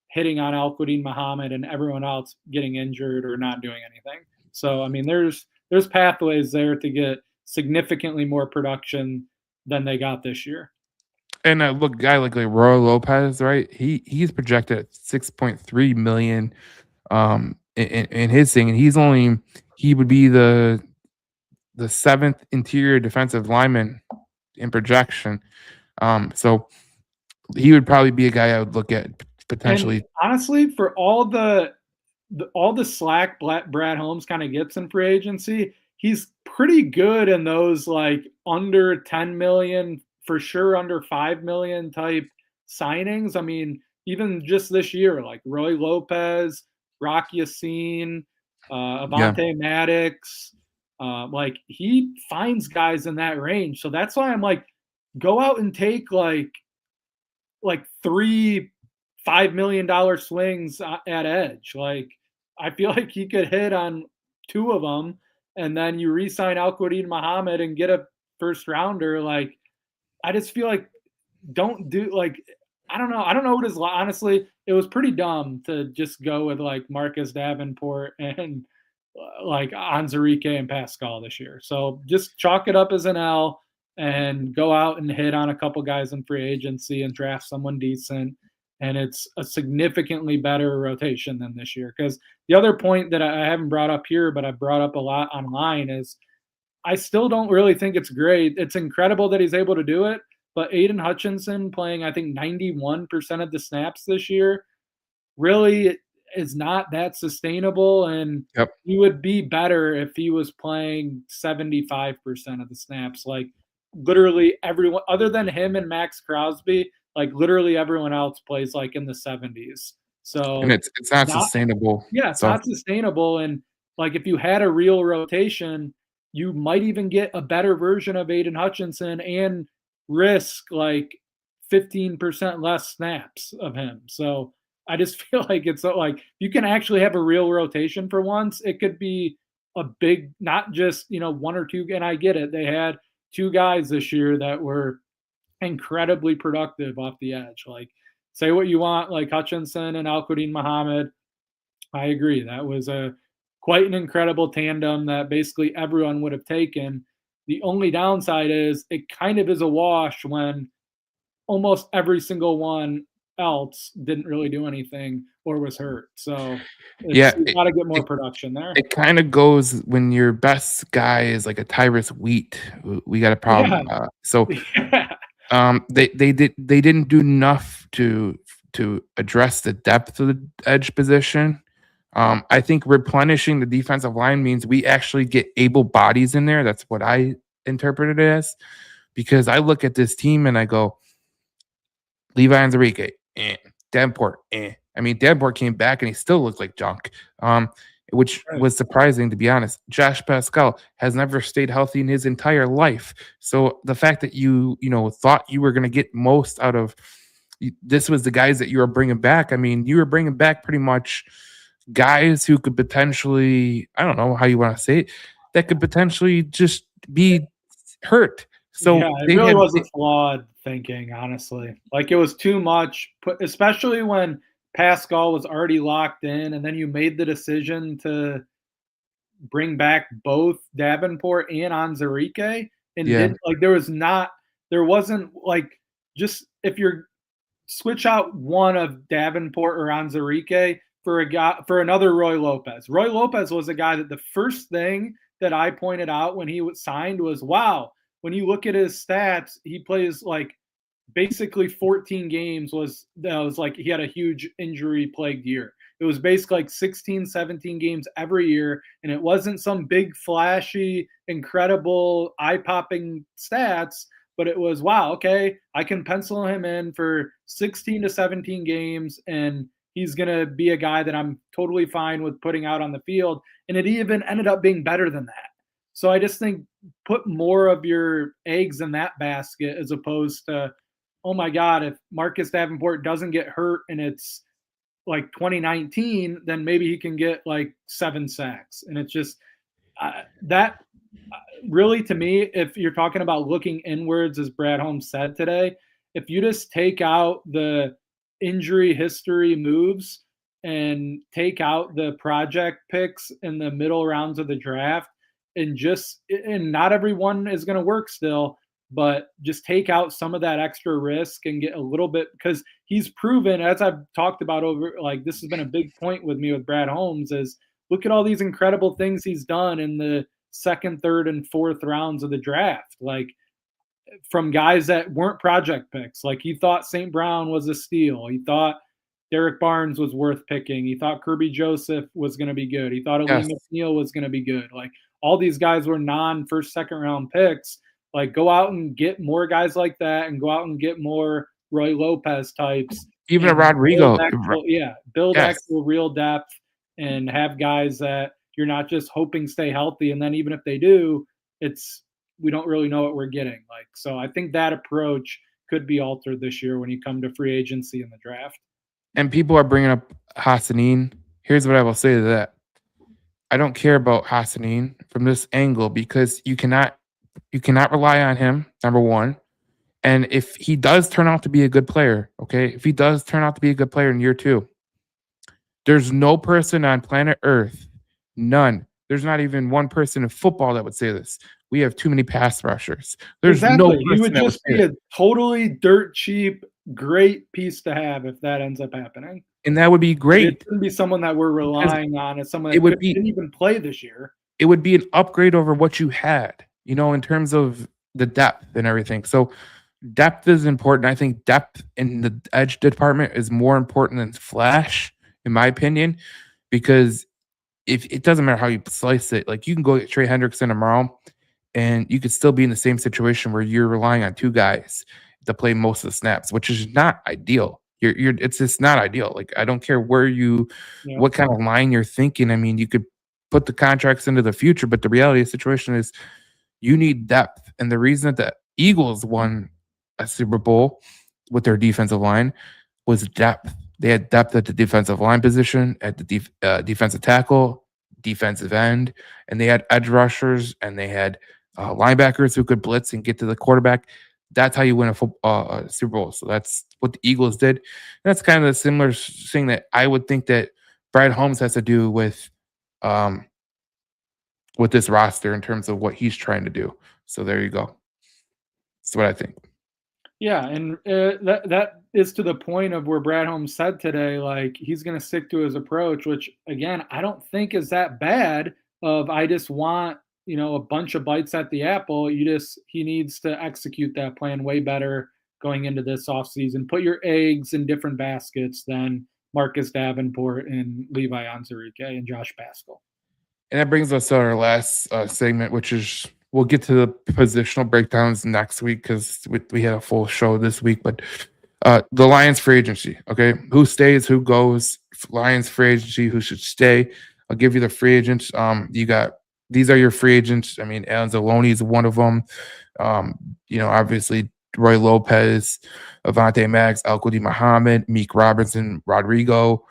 hitting on Al-Quddin Muhammad and everyone else getting injured or not doing anything. So I mean, there's pathways there to get significantly more production than they got this year. And look, a guy like Roy Lopez, right? He's projected at 6.3 million in his thing, and he would be the seventh interior defensive lineman in projection. So he would probably be a guy I would look at potentially. And honestly, for all the slack Brad Holmes kind of gets in free agency, he's pretty good in those like under 10 million, for sure under 5 million type signings. I mean, even just this year, like Roy Lopez, Rock Yassin, Avante Maddox, like he finds guys in that range. So that's why I'm like, go out and take like 3 $5 million swings at edge. Like I feel like he could hit on 2 of them, and then you re-sign Al-Quddin Muhammad and get a first rounder. Like I just feel like don't do like I don't know what is honestly. It was pretty dumb to just go with like Marcus Davenport and like Anzarike and Pascal this year. So just chalk it up as an L and go out and hit on a couple guys in free agency and draft someone decent. And it's a significantly better rotation than this year. Because the other point that I haven't brought up here, but I brought up a lot online, is I still don't really think it's great. It's incredible that he's able to do it, but Aiden Hutchinson playing, I think, 91% of the snaps this year really is not that sustainable. And he would be better if he was playing 75% of the snaps. Like literally everyone, other than him and Max Crosby, like literally everyone else plays like in the 70s. So and it's not sustainable. Yeah, it's not sustainable. And like if you had a real rotation, you might even get a better version of Aiden Hutchinson and risk like 15% less snaps of him. So I just feel like it's like you can actually have a real rotation for once. It could be a big, not just, 1 or 2. And I get it. They had 2 guys this year that were incredibly productive off the edge. Like say what you want, like Hutchinson and Al-Quddin Muhammad. I agree. That was quite an incredible tandem that basically everyone would have taken. The only downside is it kind of is a wash when almost every single one else didn't really do anything or was hurt. So Yeah, you got to get more production there. it kind of goes when your best guy is like a Tyrus Wheat. We got a problem. Yeah. So Yeah. they didn't do enough to address the depth of the edge position. I think replenishing the defensive line means we actually get able bodies in there. That's what I interpreted it as, because I look at this team and I go, Levi Enrique, Davenport, I mean, Davenport came back and he still looked like junk, which Right. was surprising, to be honest. Josh Pascal has never stayed healthy in his entire life. So the fact that you thought you were going to get most out of this was the guys that you were bringing back. I mean, you were bringing back pretty much guys who could potentially, I don't know how you want to say it, that could potentially just be hurt. So yeah, it really was a flawed thinking, honestly. Like it was too much, especially when Pascal was already locked in, and then you made the decision to bring back both Davenport and Anzarike, and Yeah. there wasn't like, just if you're switch out one of Davenport or Anzarike for another Roy Lopez. Roy Lopez was a guy that the first thing that I pointed out when he was signed was, wow, when you look at his stats, he plays like basically 14 games was like he had a huge injury plagued year. It was basically like 16, 17 games every year, and it wasn't some big flashy, incredible, eye-popping stats, but it was, wow, okay, I can pencil him in for 16 to 17 games, and he's going to be a guy that I'm totally fine with putting out on the field. And it even ended up being better than that. So I just think put more of your eggs in that basket as opposed to, oh my God, if Marcus Davenport doesn't get hurt and it's like 2019, then maybe he can get like 7 sacks. And it's just that really, to me, if you're talking about looking inwards, as Brad Holmes said today, if you just take out the injury history moves and take out the project picks in the middle rounds of the draft, and not everyone is going to work still, but just take out some of that extra risk and get a little bit, because he's proven, as I've talked about this has been a big point with me with Brad Holmes, is look at all these incredible things he's done in the second, third, and fourth rounds of the draft. Like from guys that weren't project picks. Like he thought St. Brown was a steal. He thought Derek Barnes was worth picking. He thought Kirby Joseph was going to be good. He thought Aleem McNeil was going to be good. Like all these guys were non-first, second round picks. Like go out and get more guys like that, and go out and get more Roy Lopez types. Even a Rodrigo. Build actual real depth and have guys that you're not just hoping stay healthy. And then even if they do, we don't really know what we're getting. Like, so I think that approach could be altered this year when you come to free agency in the draft. And people are bringing up Hassanin. Here's what I will say to that. I don't care about Hassanin from this angle because you cannot rely on him, number one. And if he does turn out to be a good player, okay, if he does turn out to be a good player in year 2, there's no person on planet Earth, none. There's not even one person in football that would say this. We have too many pass rushers. There's no person he would just be a totally dirt cheap, great piece to have if that ends up happening. And that would be great. It wouldn't be someone that we're relying on as someone that didn't even play this year. It would be an upgrade over what you had, in terms of the depth and everything. So depth is important. I think depth in the edge department is more important than flash, in my opinion, because if it doesn't matter how you slice it, like you can go get Trey Hendrickson tomorrow and you could still be in the same situation where you're relying on 2 guys to play most of the snaps, which is not ideal. It's just not ideal. Like, I don't care what kind of line you're thinking. I mean, you could put the contracts into the future, but the reality of the situation is you need depth. And the reason that the Eagles won a Super Bowl with their defensive line was depth. They had depth at the defensive line position, at the defensive tackle, defensive end, and they had edge rushers, and they had linebackers who could blitz and get to the quarterback. That's how you win a Super Bowl. So that's what the Eagles did. And that's kind of a similar thing that I would think that Brad Holmes has to do with this roster in terms of what he's trying to do. So there you go. That's what I think. Yeah, and that is to the point of where Brad Holmes said today, like he's going to stick to his approach, which again, I don't think is that bad. I just want, a bunch of bites at the apple. He needs to execute that plan way better going into this offseason. Put your eggs in different baskets than Marcus Davenport and Levi Onwuzurike and Josh Pascal. And that brings us to our last segment, which is we'll get to the positional breakdowns next week because we had a full show this week. But the Lions free agency, okay? Who stays, who goes? Lions free agency, who should stay? I'll give you the free agents. These are your free agents. I mean, Anzalone is one of them. Obviously Roy Lopez, Avante Maddox, Al-Quadin Muhammad, Meek Robertson, Rodrigo,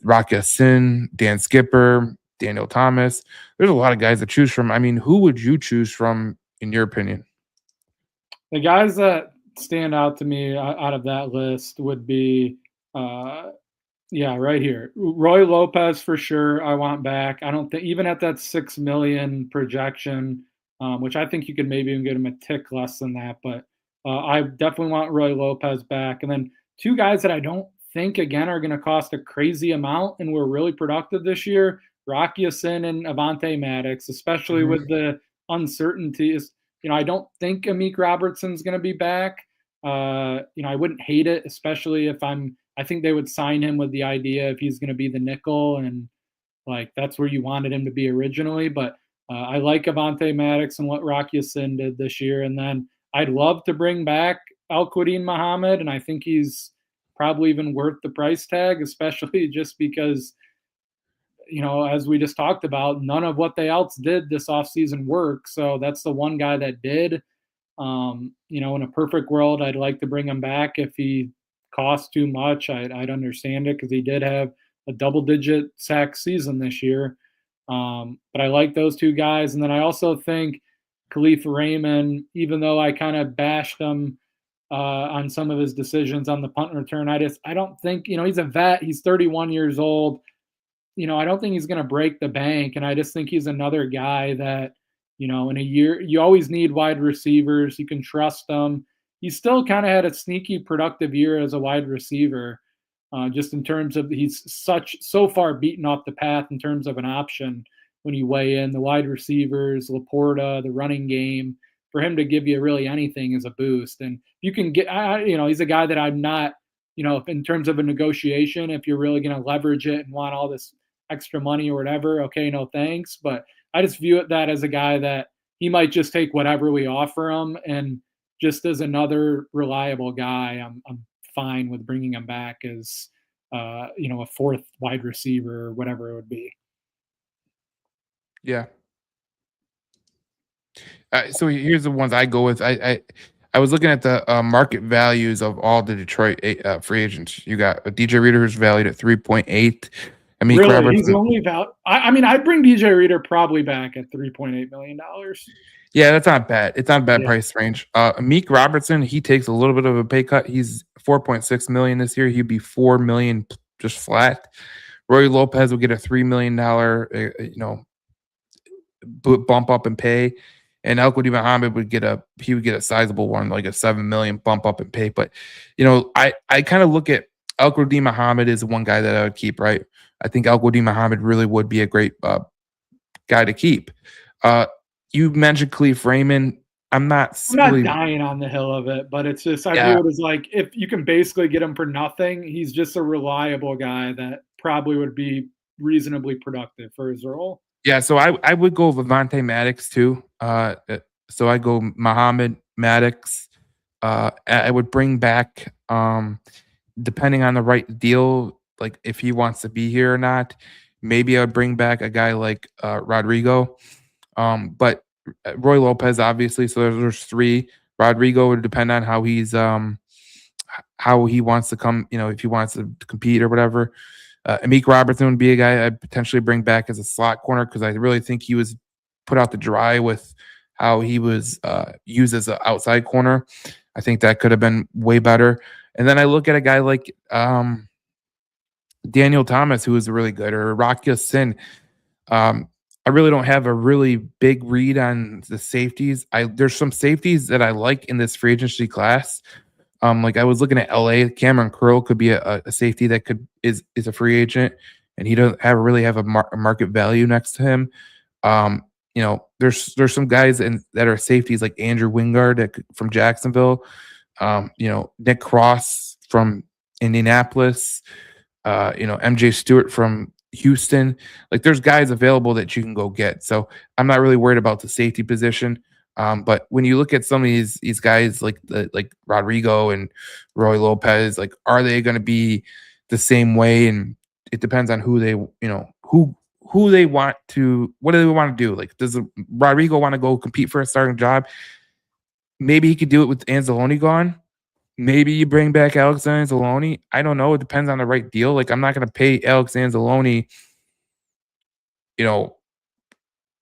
Rock Ya-Sin, Dan Skipper, Daniel Thomas. There's a lot of guys to choose from. I mean, who would you choose from in your opinion? The guys that stand out to me out of that list would be, right here. Roy Lopez for sure. I want back. I don't think even at that $6 million projection, which I think you could maybe even get him a tick less than that, but I definitely want Roy Lopez back. And then two guys that I don't think again are going to cost a crazy amount and were really productive this year: Rock Ya-Sin and Avante Maddox, especially with the uncertainties. I don't think Amik Robertson's going to be back. I wouldn't hate it, especially I think they would sign him with the idea if he's going to be the nickel and like that's where you wanted him to be originally. But I like Avante Maddox and what Rock Ya-Sin did this year. And then I'd love to bring back Al-Quadin Muhammad, and I think he's probably even worth the price tag, especially just because, as we just talked about, none of what they else did this offseason worked. So that's the one guy that did. In a perfect world, I'd like to bring him back. If he costs too much, I'd understand it because he did have a double-digit sack season this year. But I like those two guys. And then I also think Khalif Raymond, even though I kind of bashed him on some of his decisions on the punt return, I don't think, he's a vet. He's 31 years old. I don't think he's going to break the bank. And I just think he's another guy that, in a year, you always need wide receivers. You can trust them. He still kind of had a sneaky productive year as a wide receiver, just in terms of he's so far beaten off the path in terms of an option when you weigh in the wide receivers, Laporta, the running game. For him to give you really anything is a boost. And you can get, he's a guy that I'm not, in terms of a negotiation, if you're really going to leverage it and want all this extra money or whatever, okay, no thanks. But I just view it that as a guy that he might just take whatever we offer him, and just as another reliable guy, I'm fine with bringing him back as a fourth wide receiver or whatever it would be. Yeah. So here's the ones I go with. I was looking at the market values of all the Detroit free agents. You got DJ Reader who's valued at 3.8. I mean, really, he's only about. I'd bring DJ Reader probably back at $3.8 million. Yeah, that's not bad. It's not a bad price range. Meek Robertson, he takes a little bit of a pay cut. He's $4.6 million this year. He'd be $4 million just flat. Roy Lopez will get a $3 million, bump up in pay, and Al-Quadin Muhammad would get a sizable one, like a $7 million bump up in pay. But I kind of look at Al-Quadin Muhammad as one guy that I would keep. Right, I think Al-Quadin Muhammad really would be a great guy to keep. You mentioned Khalif Raymond. I'm not dying on the hill of it, but it's just I view it as like if you can basically get him for nothing, he's just a reliable guy that probably would be reasonably productive for his role. Yeah, so I would go with Avante Maddox too. So I go Muhammad, Maddox. I would bring back, depending on the right deal, like if he wants to be here or not. Maybe I would bring back a guy like Rodrigo. But Roy Lopez, obviously. So there's three. Rodrigo would depend on how he's how he wants to come. If he wants to compete or whatever. Amik Robertson would be a guy I'd potentially bring back as a slot corner because I really think he was put out to dry with how he was used as an outside corner. I think that could have been way better. And then I look at a guy like Daniel Thomas, who is really good, or Rock Ya-Sin. I really don't have a really big read on the safeties. There's some safeties that I like in this free agency class, Like I was looking at LA, Cameron Curl could be a safety that is a free agent, and he doesn't really have a market value next to him. There's some guys that are safeties like Andrew Wingard from Jacksonville, Nick Cross from Indianapolis, MJ Stewart from Houston. Like there's guys available that you can go get. So I'm not really worried about the safety position. But when you look at some of these guys like Rodrigo and Roy Lopez, like are they going to be the same way? And it depends on who they who they want to, what do they want to do? Like, does Rodrigo want to go compete for a starting job? Maybe he could do it with Anzalone gone. Maybe you bring back Alex Anzalone. I don't know. It depends on the right deal. Like, I'm not going to pay Alex Anzalone,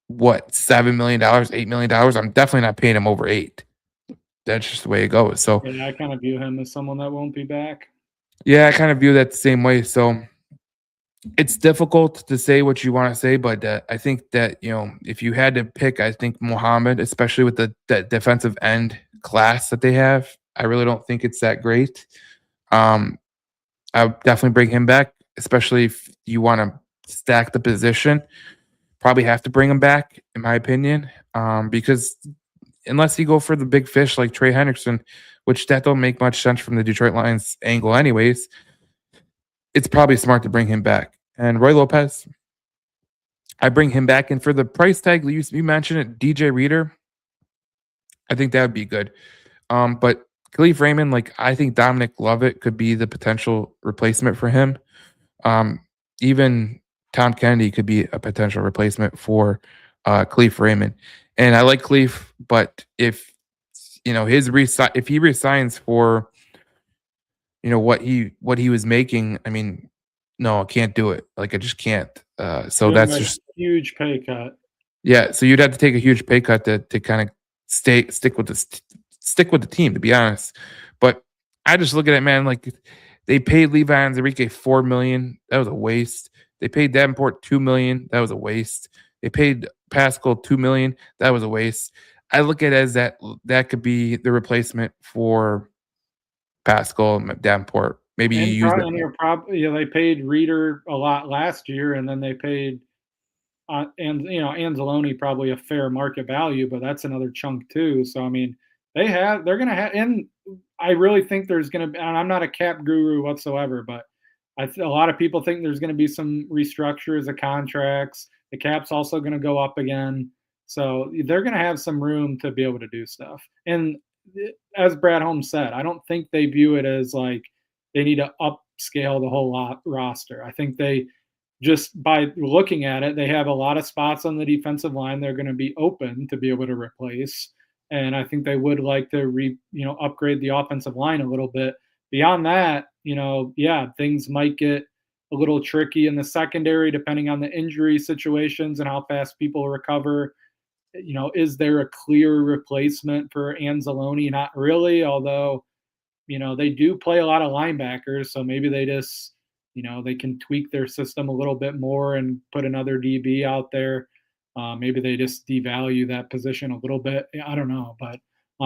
what, $7 million, $8 million. I'm definitely not paying him over 8. That's just the way it goes. So, yeah, I kind of view him as someone that won't be back. yeah, I kind of view that the same way. So, it's difficult to say what you want to say, but I think that, if you had to pick, I think Mohammed, especially with the defensive end class that they have, I really don't think it's that great. I would definitely bring him back, especially if you want to stack the position. Probably have to bring him back, in my opinion, because unless you go for the big fish like Trey Hendrickson, which that don't make much sense from the Detroit Lions angle anyways, it's probably smart to bring him back. And Roy Lopez, I bring him back. And for the price tag, you mentioned it, DJ Reader, I think that would be good. But Khalif Raymond, like I think Dominic Lovett could be the potential replacement for him. Even Tom Kennedy could be a potential replacement for Khalif Raymond. And I like Khalif, but if if he resigns for what he was making, I mean, no, I can't do it. Like I just can't. So that's just huge pay cut. Yeah, so you'd have to take a huge pay cut to kind of stick with the team, to be honest. But I just look at it, man. Like they paid Levi Enrique $4 million. That was a waste. They paid Davenport $2 million. That was a waste. They paid Pascal $2 million. That was a waste. I look at it as that could be the replacement for Pascal and Davenport. Maybe you use it. They paid Reader a lot last year, and then they paid Anzalone probably a fair market value, but that's another chunk too. So I mean, they're going to have, and I really think there's going to be, and I'm not a cap guru whatsoever, but a lot of people think there's going to be some restructures of contracts. The cap's also going to go up again. So they're going to have some room to be able to do stuff. And as Brad Holmes said, I don't think they view it as like they need to upscale the whole roster. I think they, just by looking at it, they have a lot of spots on the defensive line they're going to be open to be able to replace. And I think they would like to upgrade the offensive line a little bit. Beyond that, things might get a little tricky in the secondary depending on the injury situations and how fast people recover. Is there a clear replacement for Anzalone? Not really, although, they do play a lot of linebackers, so maybe they just they can tweak their system a little bit more and put another DB out there. Maybe they just devalue that position a little bit. I don't know, but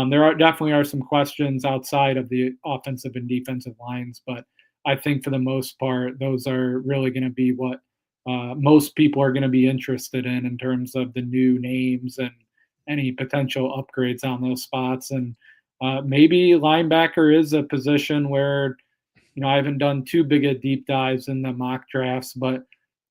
there definitely are some questions outside of the offensive and defensive lines. But I think for the most part, those are really going to be what most people are going to be interested in terms of the new names and any potential upgrades on those spots. And maybe linebacker is a position where I haven't done too big a deep dives in the mock drafts, but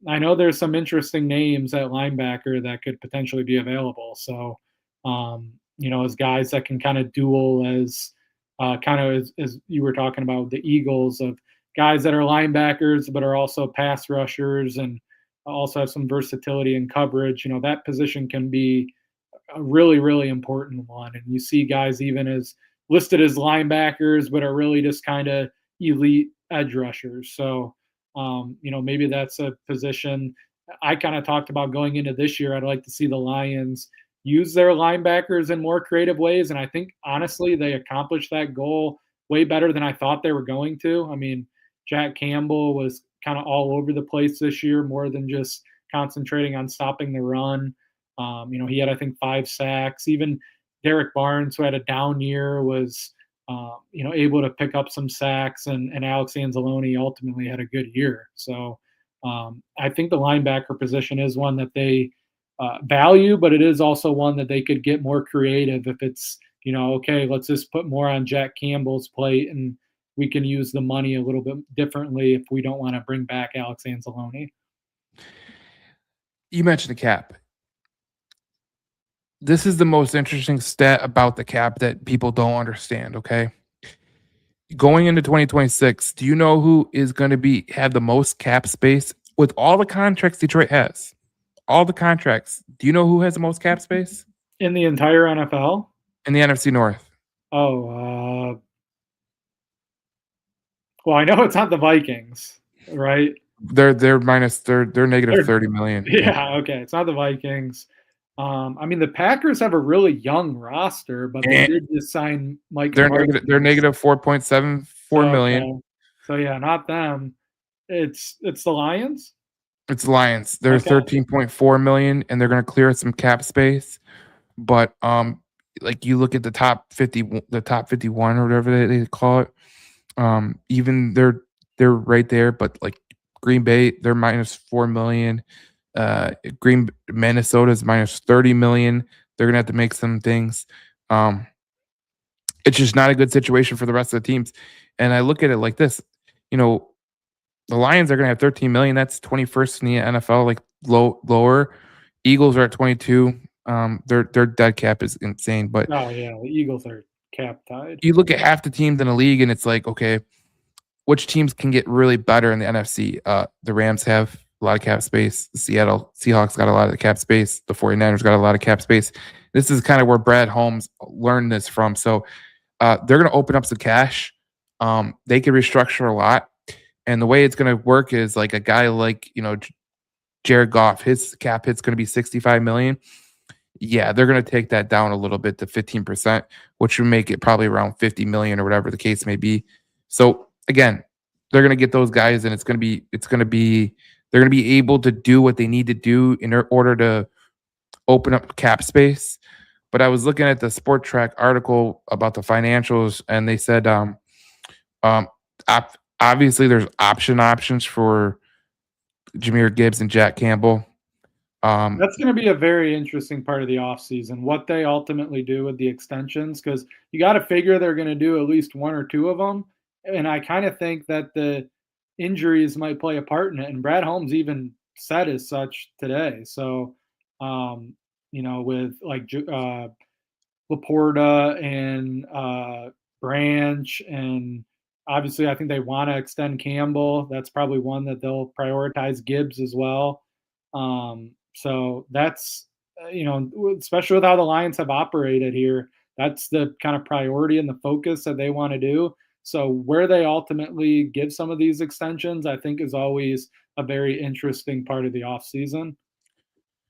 I know there's some interesting names at linebacker that could potentially be available. So, as guys that can kind of duel as as you were talking about the Eagles, of guys that are linebackers but are also pass rushers and also have some versatility in coverage. That position can be a really, really important one. And you see guys even as listed as linebackers, but are really just kind of elite edge rushers. So, maybe that's a position I kind of talked about going into this year. I'd like to see the Lions use their linebackers in more creative ways. And I think, honestly, they accomplished that goal way better than I thought they were going to. I mean, Jack Campbell was kind of all over the place this year, more than just concentrating on stopping the run. He had, I think, 5 sacks. Even Derek Barnes, who had a down year, was able to pick up some sacks, and Alex Anzalone ultimately had a good year. So I think the linebacker position is one that they value, but it is also one that they could get more creative if it's, okay, let's just put more on Jack Campbell's plate and we can use the money a little bit differently if we don't want to bring back Alex Anzalone. You mentioned the cap. This is the most interesting stat about the cap that people don't understand, okay? Going into 2026, do you know who is going to have the most cap space with all the contracts Detroit has? All the contracts. Do you know who has the most cap space In the entire NFL? in the NFC North? Oh, well, I know it's not the Vikings, right? They're negative 30 million. Yeah, okay. It's not the Vikings. I mean, the Packers have a really young roster, but they did just sign Mike. They're negative 4.74 million. Okay. So yeah, not them. It's the Lions. It's Lions. They're Okay. 13.4 million, and they're going to clear some cap space. But like you look at the top 50, the top 51 or whatever they call it. Even they're right there, but like Green Bay, they're minus 4 million. Minnesota's minus 30 million. They're gonna have to make some things. It's just not a good situation for the rest of the teams. And I look at it like this, the Lions are gonna have 13 million. That's 21st in the NFL, like lower. Eagles are at 22. Their dead cap is insane. But oh yeah, the Eagles are cap tied. You look at half the teams in the league, and it's like, okay, which teams can get really better in the NFC? The Rams have a lot of cap space. The Seattle Seahawks got a lot of the cap space. The 49ers got a lot of cap space. This is kind of where Brad Holmes learned this from. So they're going to open up some cash. They can restructure a lot. And the way it's going to work is like a guy like, Jared Goff, his cap hit's going to be 65 million. Yeah, they're going to take that down a little bit to 15%, which would make it probably around 50 million or whatever the case may be. So again, they're going to get those guys, and they're going to be able to do what they need to do in order to open up cap space. But I was looking at the Sport Track article about the financials, and they said, obviously there's options for Jahmyr Gibbs and Jack Campbell. That's going to be a very interesting part of the offseason, what they ultimately do with the extensions, because you got to figure they're going to do at least one or two of them. And I kind of think that the injuries might play a part in it. And Brad Holmes even said as such today. So, with like Laporta and Branch, and obviously I think they want to extend Campbell. That's probably one that they'll prioritize. Gibbs as well. So that's, especially with how the Lions have operated here, that's the kind of priority and the focus that they want to do. So where they ultimately give some of these extensions, I think is always a very interesting part of the offseason.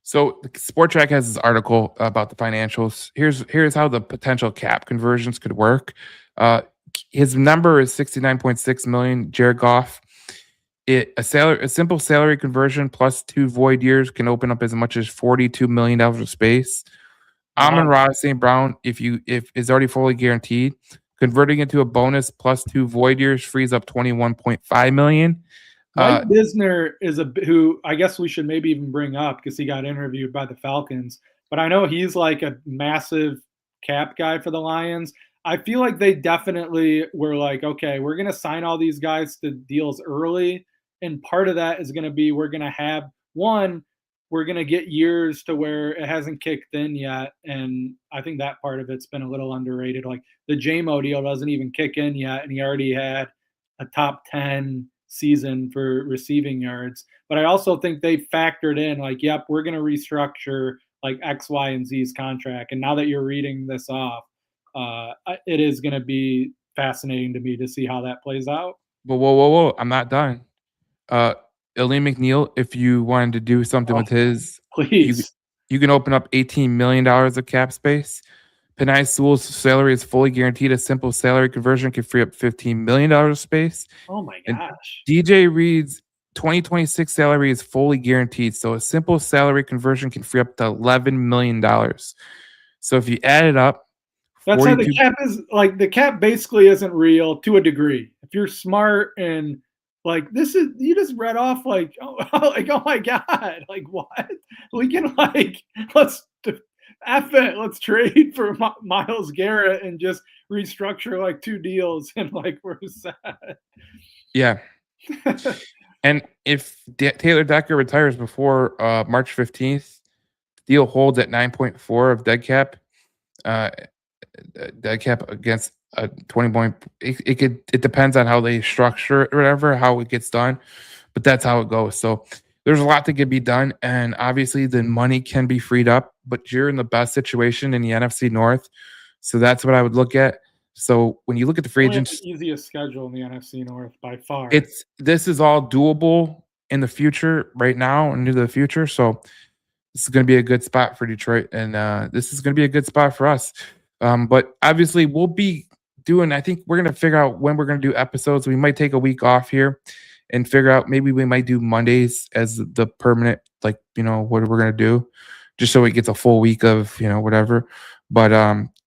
So the Sport Track has this article about the financials. Here's how the potential cap conversions could work. His number is 69.6 million. Jared Goff. A simple salary conversion plus 2 void years can open up as much as $42 million of space. Amon-Ra St. Brown, if is already fully guaranteed, converting into a bonus plus 2 void years frees up $21.5 million. Mike Bisner is who I guess we should maybe even bring up because he got interviewed by the Falcons. But I know he's like a massive cap guy for the Lions. I feel like they definitely were like, okay, we're going to sign all these guys to deals early. And part of that is going to be we're going to get years to where it hasn't kicked in yet. And I think that part of it's been a little underrated. Like the JMO deal doesn't even kick in yet, and he already had a top 10 season for receiving yards. But I also think they factored in like, yep, we're going to restructure like X, Y, and Z's contract. And now that you're reading this off, it is going to be fascinating to me to see how that plays out. Whoa. I'm not done. Elaine McNeil, if you wanted to do something with his, please, you can open up $18 million of cap space. Penei Sewell's salary is fully guaranteed. A simple salary conversion can free up $15 million of space. Oh my gosh. And DJ Reed's 2026 salary is fully guaranteed. So a simple salary conversion can free up to $11 million. So if you add it up, That's how the 42 cap is. Like the cap basically isn't real to a degree. If you're smart and like this is you just read off like like oh my god, like what we can like let's F it, let's trade for Miles Garrett and just restructure like 2 deals and like we're set. Yeah. And if Taylor Decker retires before March 15th, deal holds at 9.4 of dead cap. Dead cap against a 20 point. It depends on how they structure it or whatever, how it gets done, but that's how it goes. So there's a lot that can be done, and obviously the money can be freed up, but you're in the best situation in the NFC North. So that's what I would look at. So when you look at the free Only have agents, the easiest schedule in the NFC North by far. this is all doable in the future right now and into the future. So this is going to be a good spot for Detroit, and this is going to be a good spot for us. But obviously, we'll be doing. I think we're going to figure out when we're going to do episodes. We might take a week off here and figure out maybe we might do Mondays as the permanent, like what we're going to do, just so it gets a full week of whatever. But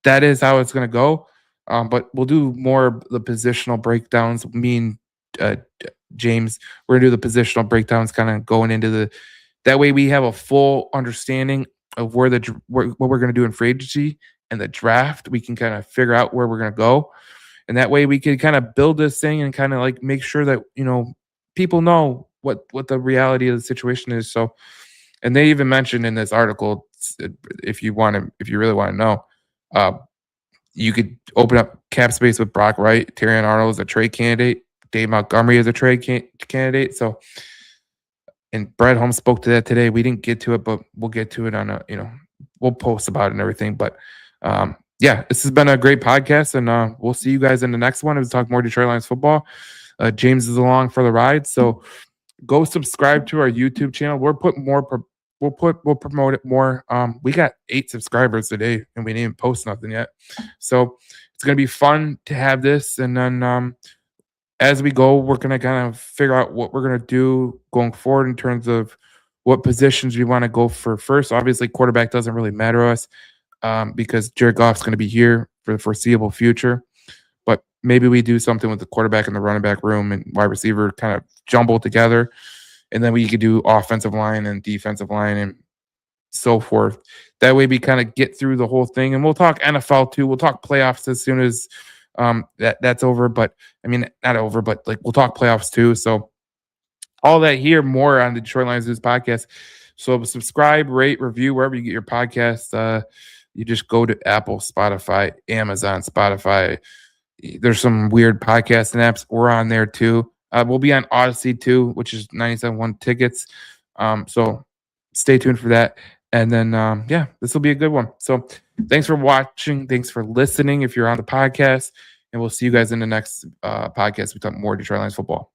that is how it's going to go. But we'll do more of the positional breakdowns. Me and James, we're gonna do the positional breakdowns, kind of going into the. That way, we have a full understanding of what we're gonna do in free agency and the draft. We can kind of figure out where we're gonna go, and that way we can kind of build this thing and kind of like make sure that people know what the reality of the situation is. So, and they even mentioned in this article, if you really want to know. You could open up cap space with Brock Wright, Terrion Arnold is a trade candidate, Dave Montgomery is a trade candidate. So, and Brad Holmes spoke to that today. We didn't get to it, but we'll get to it on we'll post about it and everything. But yeah, this has been a great podcast, and we'll see you guys in the next one as we talk more Detroit Lions football. James is along for the ride, so go subscribe to our YouTube channel. We'll promote it more. We got 8 subscribers today, and we didn't even post nothing yet. So it's gonna be fun to have this. And then as we go, we're gonna kind of figure out what we're gonna do going forward in terms of what positions we want to go for first. Obviously, quarterback doesn't really matter to us because Jared Goff's gonna be here for the foreseeable future. But maybe we do something with the quarterback and the running back room and wide receiver kind of jumbled together. And then we could do offensive line and defensive line and so forth. That way we kind of get through the whole thing. And we'll talk NFL too. We'll talk playoffs as soon as that's over. But I mean, not over, but like we'll talk playoffs too. So all that here, more on the Detroit Lions News podcast. So subscribe, rate, review, wherever you get your podcast. You just go to Apple, Spotify, Amazon, Spotify. There's some weird podcasting apps. We're on there too. We'll be on Odyssey too, which is 97.1 tickets. So stay tuned for that. And then, yeah, this will be a good one. So thanks for watching. Thanks for listening if you're on the podcast. And we'll see you guys in the next podcast. We talk more Detroit Lions football.